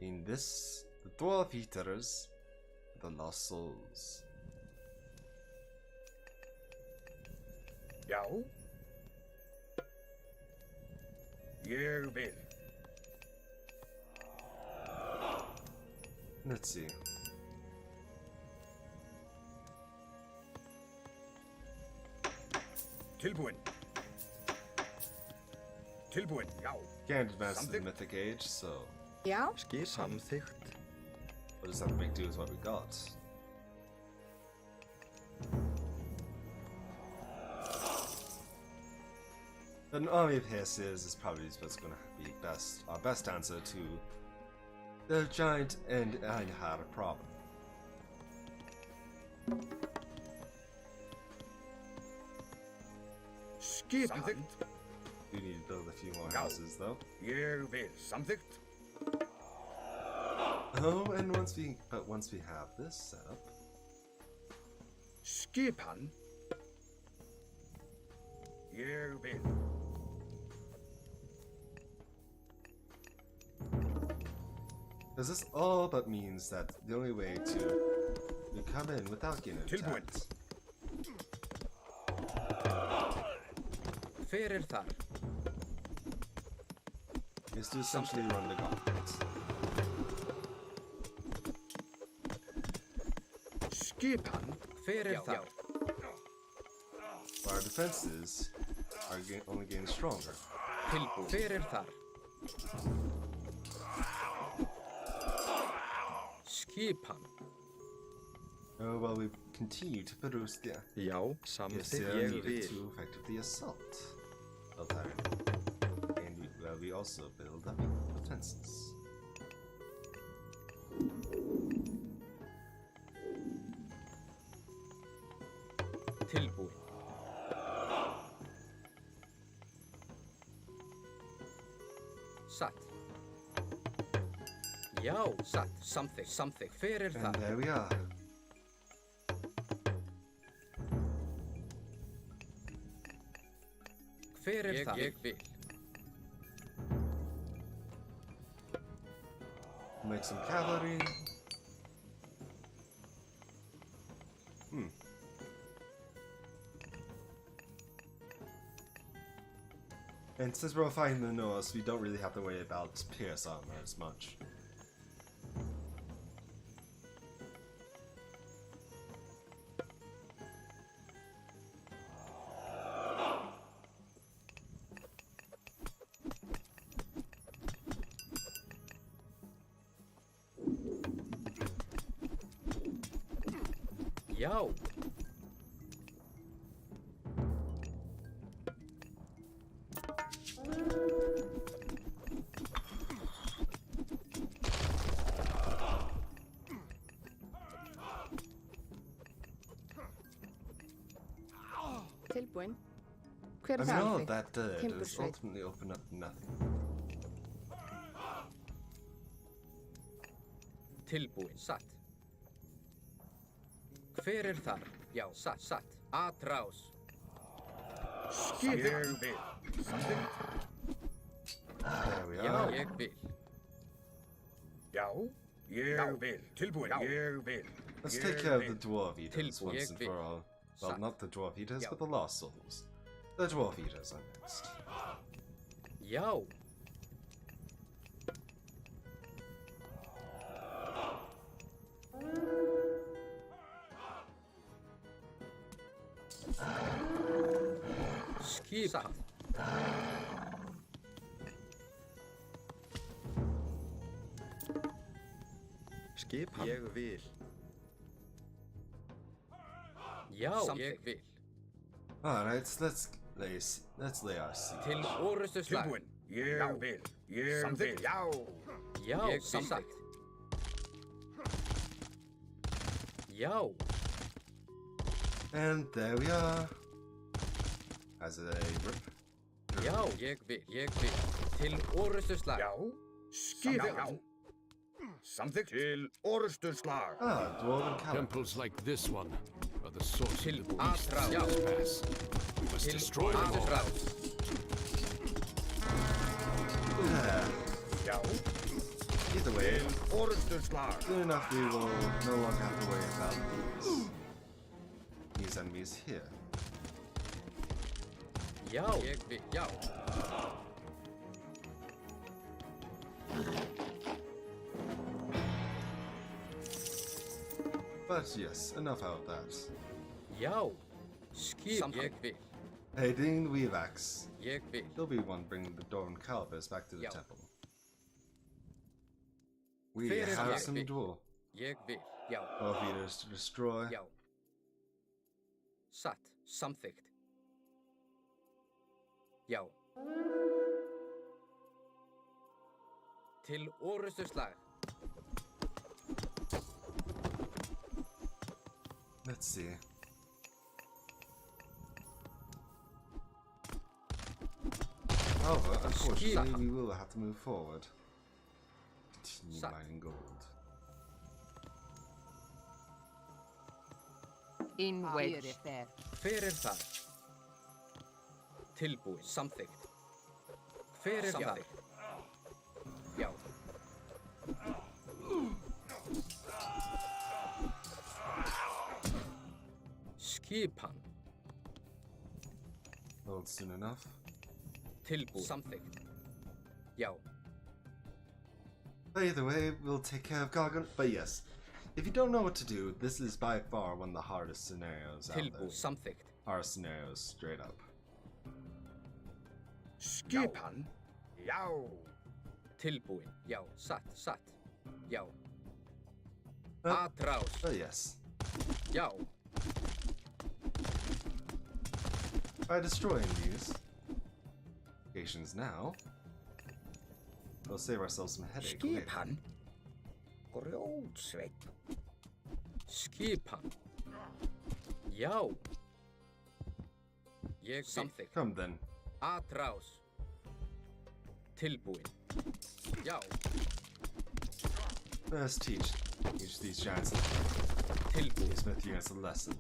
in this, the dwarf eaters, the lost souls. Já. Ég vil. Let's see. Tilbúin. Tilbúin, já. Can't advance to the mythic age, so... Já. Samþykkt. We'll just have to make do with what we got. An army of Hesses is probably what's going to be our best answer to the giant and Einhar problem. Skipan. We need to build a few more houses, though. Samþykkt. Oh, and once we have this set up. Skipan. Ég vil. Because this all but means that the only way to come in without getting attacked is to essentially run the gauntlet. Skipan. Our defenses are only getting stronger. Oh, well, we continue to produce the Sero needed to effectively assault Tartarus. And we also build up defenses. Something. And there we are. Ég vil. Make some cavalry. And since we're fighting the Norse, we don't really have to worry about pierce armor as much. Já. Tilbúin. Hver I mean, all samþykkt? that did is Timbursveit. ultimately open up nothing. Tilbúin. Satt. Hver þar? Já, satt. Atrás. Ég vil. There we Já, are. ég vil. Já. Ég vil. Tilbúin. Ég vil. Let's take care of the dwarf eaters Tilbúin. once and for all. Well, Satt. not the dwarf eaters, Já. but the lost souls. The dwarf eaters are next. Já. Skipan. Skipan. Ég vil. Já, ég vil. Alright, let's lay our siege. Til orustu slag. Tilbúin. Ég vil. Ég vil. Já. Já, ég samþykkt. Já. And there we are. As a Já, ég vil. Til orustu slag. Já. Skipan. Samþykkt. Til orustuslag. Dwarven cavalry. Temples like this one are the source of the Til beasts atrás. of this pass. We must Til destroy them all. orustu Já. Either way, Til orustuslag. soon enough we will no longer have to worry about these enemies here. Já, ég vil. Já. But yes, enough about that. Já. Skip. Ég vil. Heading the Weavax. Ég vil. He'll be one bringing the Dorm Calibers back to the temple. We have some duel. Ég vil. Já. Both leaders to destroy. Já. Satt. Samþykkt. Já. Til orrustuslag. Let's see. However, unfortunately, we will have to move forward. Continue mining gold. In wedge. Hver þar? Tilbúin. Samþykkt. Hver þar? Já. Skipan. Well, soon enough. Tilbúin. Samþykkt. Já. Either way, we'll take care of Gargon. But yes, if you don't know what to do, this is by far one of the hardest scenarios out there. Samþykkt. Hard scenarios, straight up. Skipan. Já. Tilbúin. Já. Satt. Já. Atrás. But yes. Já. By destroying these locations now, we'll save ourselves some headache later. Grjótsveinn. Skipan. Já. Ég samþykkt. Come then. Atrás. Tilbúin. Já. Let's teach these giants, Tilbúin. these Myth units a lesson.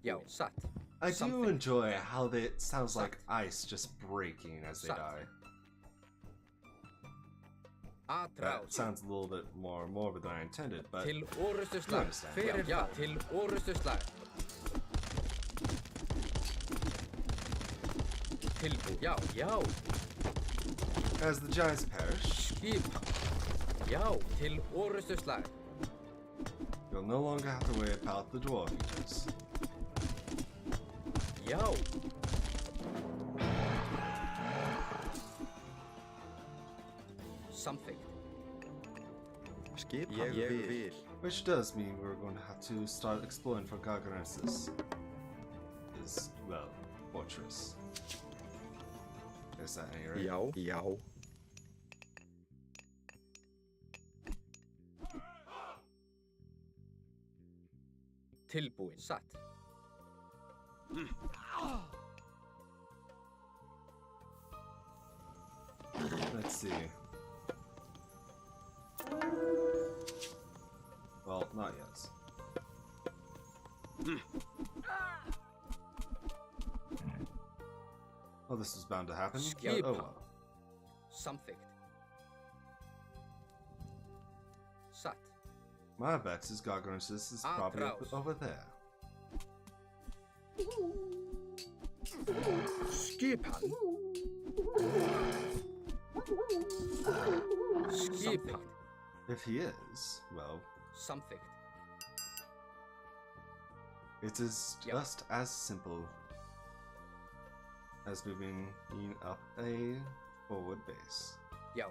Já. Satt. I do enjoy how it sounds like ice just breaking as they die. That sounds a little bit more morbid than I intended, but Til I orrustuslag. understand. Já. Til orrustuslag. Tilbúin. Já. As the giants perish, Skipan. Já. Til orrustuslag. you'll no longer have to worry about the dwarf eaters. Já. Samþykkt. Skipan. Ég vil. Which does mean we're going to have to start exploring for Garganensis. His, well, fortress. Is that any right? Já. Tilbúin. Satt. Let's see. Well, not yet. Oh, this is bound to happen. Skipan. Oh well. Samþykkt. Satt. My bet is Garganensis is probably Atrás. over there. Skipan. Skipan. If he is, well, Samþykkt. it is just as simple as moving up a forward base. Já.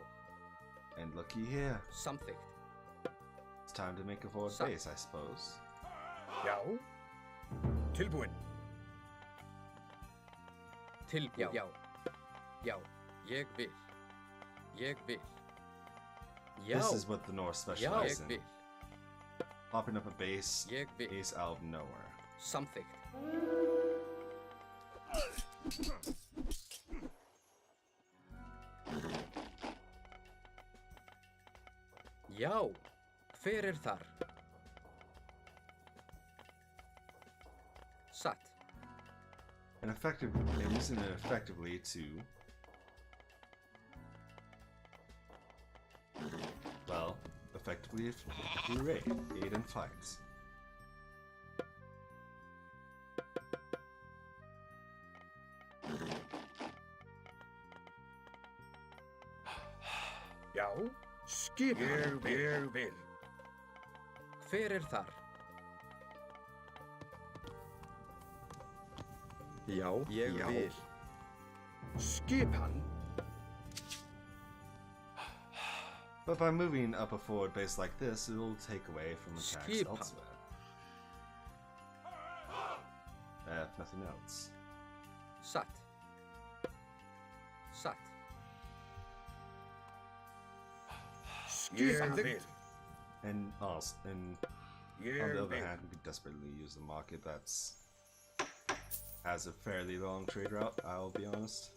And looky here, Samþykkt. it's time to make a forward Satt. base, I suppose. Já. Tilbúin. Tilbúin. Já. Ég vil. Já. This is what the Norse specialize Ég in. vil. Popping up a base Ég vil. ace out of nowhere. Samþykkt. Já. Hver þar? Satt. And using it effectively to, well, effectively aid in fights. Já. Skipan. Ég vil. Hver þar? Já, ég vil. Skipan. But by moving up a forward base like this, it will take away from attacks elsewhere. If nothing else. Satt. Satt. Skipan. And also, on the other hand, we could desperately use the market that's has a fairly long trade route, I'll be honest.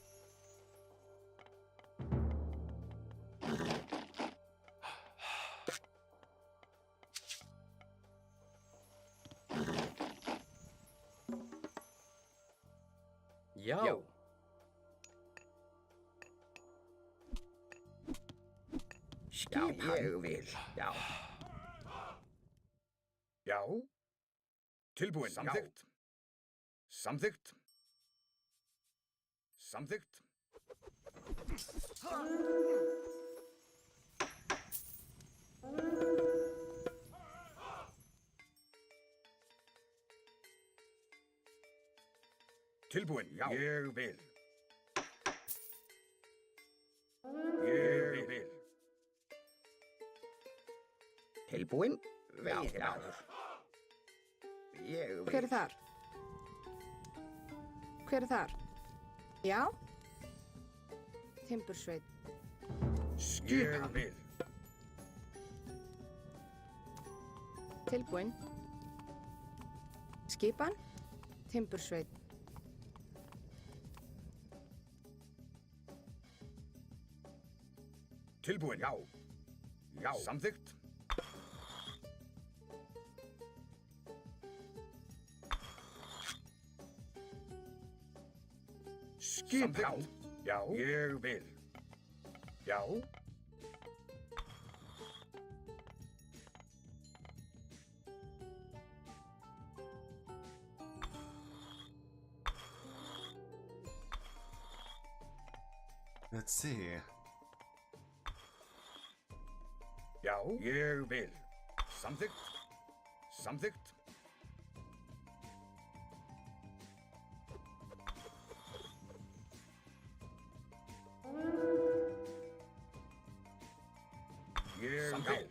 Já. Skipan. Ég vil. Já. Já. Tilbúin. Samþykkt. Samþykkt. Samþykkt. Tilbúin. Já. Ég vil. Ég vil. Tilbúin. Velgjörður. Ég vil. Hver er þar? Hver er þar? Já? Timbursveit. Skipan. Ég vil. Tilbúin. Skipan. Timbursveit. Tilbúin. Já. Já. Samþykkt. Skipan. Já. Ég vil. Já. Let's see. Já. Ég vil. Samþykkt. Samþykkt. Ég vil.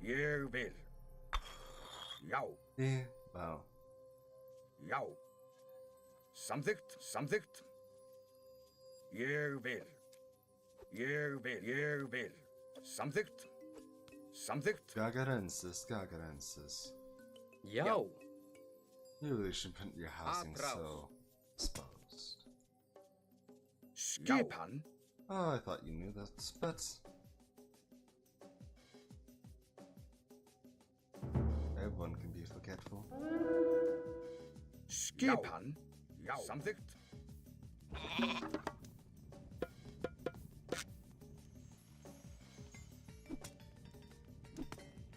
Ég vil. Já. Wow. Já. Samþykkt. Samþykkt. Ég vil. Ég vil. Ég vil. Samþykkt. Samþykkt. Gagarensis. Já. You really should put your housing so exposed. Skipan. Oh, I thought you knew that, but everyone can be forgetful. Skipan. Já. Samþykkt.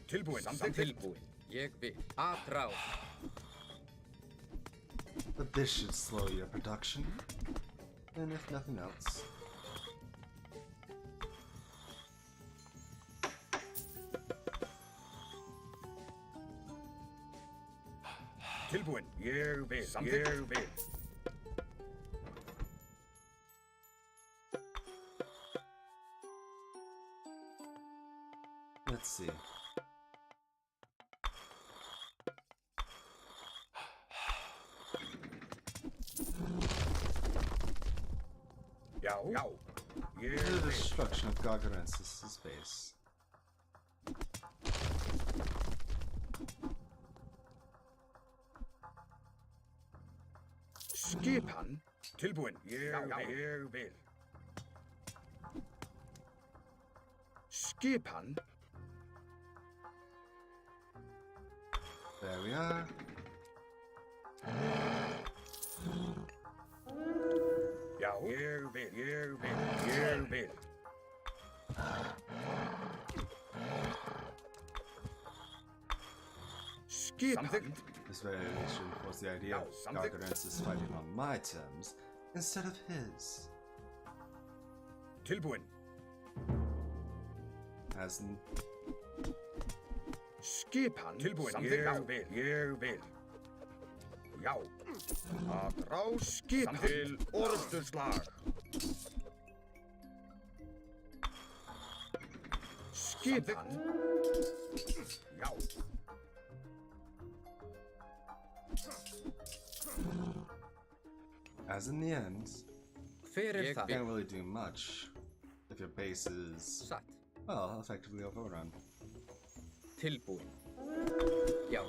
Tilbúin. Tilbúin. Ég vil. Atráð. But this should slow your production, and if nothing else. Tilbúin. Ég vil. Samþykkt. Ég vil. Let's see. Já. Já. The destruction of Gagarensis' base. Skipan. Tilbúin. Ég vil. Skipan. There we are. Já. Ég vil. Ég vil. Ég vil. Skipan. This variation was the idea of Gargarensis fighting on my terms instead of his. Tilbúin. As in... Skipan. Tilbúin. Ég vil. Ég vil. Já. Að rás skip til orðsturslag. Skipan. Já. As in the end, you can't really do much if your base is, well, effectively overrun. Tilbúin. Já.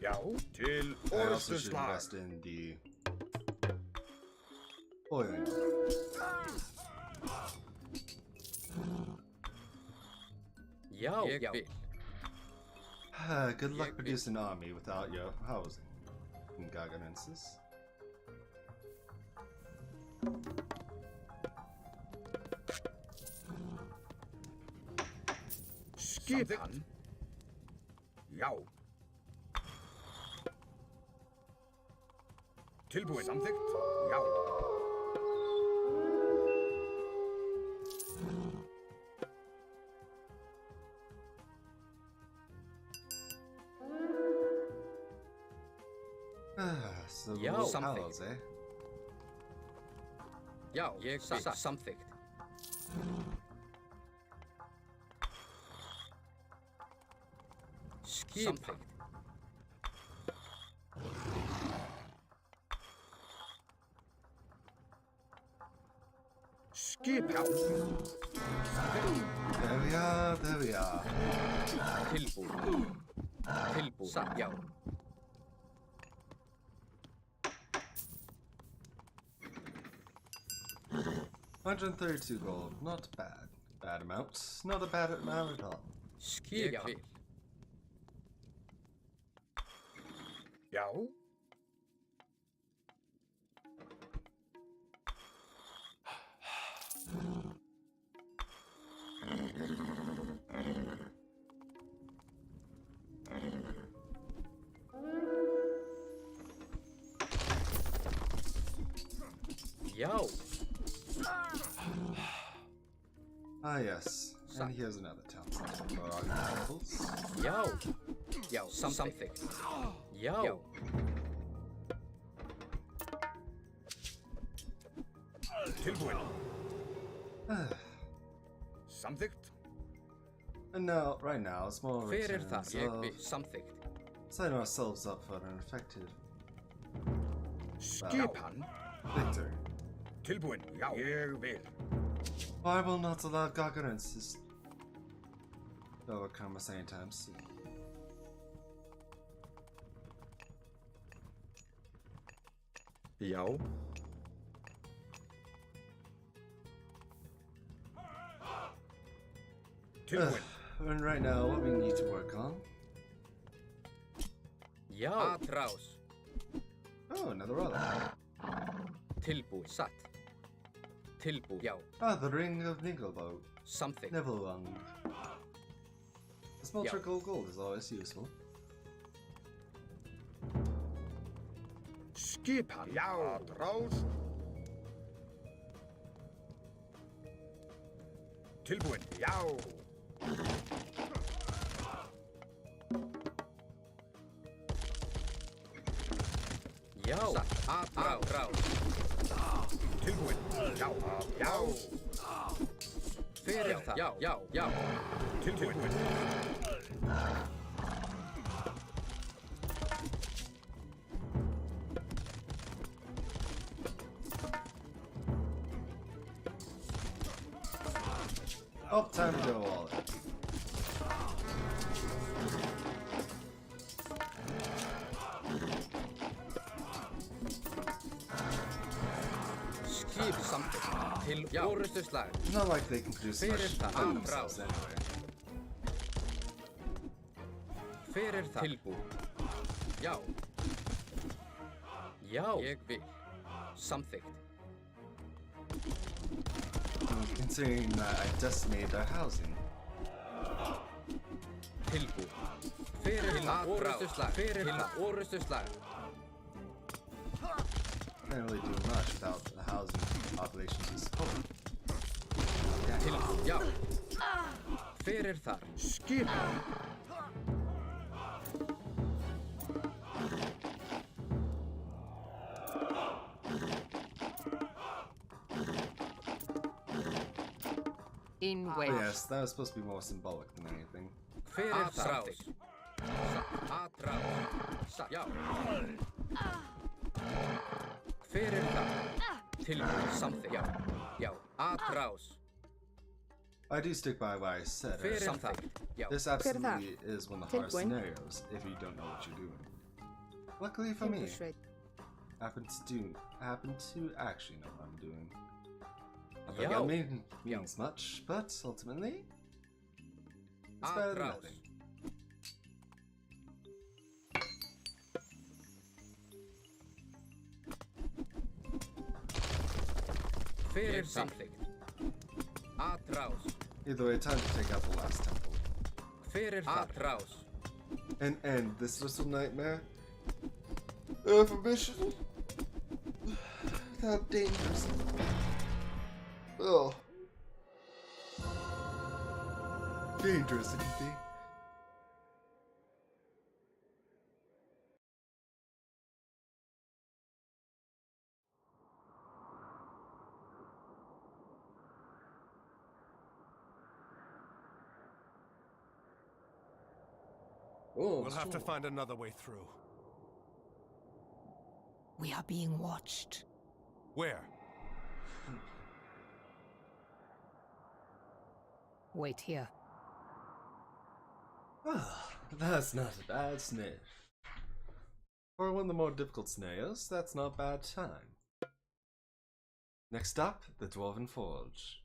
Já, til I also should orðsturslag. invest in the oiling. Já, ég vil. Good luck producing an army without your housing in Garganensis. Skipan. Já. Tilbúin. Samþykkt. Já. So Já, little samþykkt. pals, eh? Já, ég samþykkt. Skipan. Skipan. There we are, there we are. Tilbúin. Tilbúin. Já. 132 gold, not bad. Bad amount. Not a bad amount at all. Ég vil. Já. Já. Ah, yes. And here's another town center for our temples. Já. Já, samþykkt. Já. Tilbúin. Samþykkt. And now, right now, it's more Hver returns það? Ég vil. of Samþykkt. setting ourselves up for an effective Skipan. victory. Tilbúin. Já. Ég vil. I will not allow Garganensis to overcome us anytime soon. Já. Tilbúin. And right now, what we need to work on. Já. Atrás. Oh, another other. Tilbúin. Satt. Tilbúin. Já. Ah, the Ring of Ningleboat. Samþykkt. Nibelung. A small Yeah. trickle of gold is always useful. Skipan. Já. Atrás. Tilbúin. Já. Já. Atrás. Tilbúin. Já. Já. Fyrir það. Já. Já. Já. Tilbúin. Oh, time to go all in. Skip samþykkt. Til orrustuslag. It's not like they can produce Fyrir much það. by themselves Atrás. anyway. Fyrir það. Tilbúin. Já. Já. Ég vil. Samþykkt. Considering that I decimated their housing. Tilbúin. Fyrir það. Orrustuslag. Fyrir það. Orrustuslag. Can't really do much without the housing population to support. Tilbúin. Já. Fyrir þar. Skip. In But way. yes, that was supposed to be more symbolic than anything. Fyrir samþykkt. Atrás. Já. Fyrir þar. Tilbúið samþykkt. Já. Já. Atrás. I do stick by what I said. Fyrir samþykkt. Já. This absolutely is one of the hardest scenarios if you don't know what you're doing. Luckily for me, I happen to actually know what I'm doing. Not that that means much, but ultimately, it's better than nothing. Fyrir samþykkt. Atrás. Either way, time to take out the last temple. Fyrir þar. Atrás. And end this little nightmare of a mission. How dangerous. Oh. Dangerous it can be. We'll have to find another way through. We are being watched. Where? Wait here. Ah, that's not a bad sniff. For one of the more difficult scenarios, that's not a bad time. Next up, the Dwarven Forge.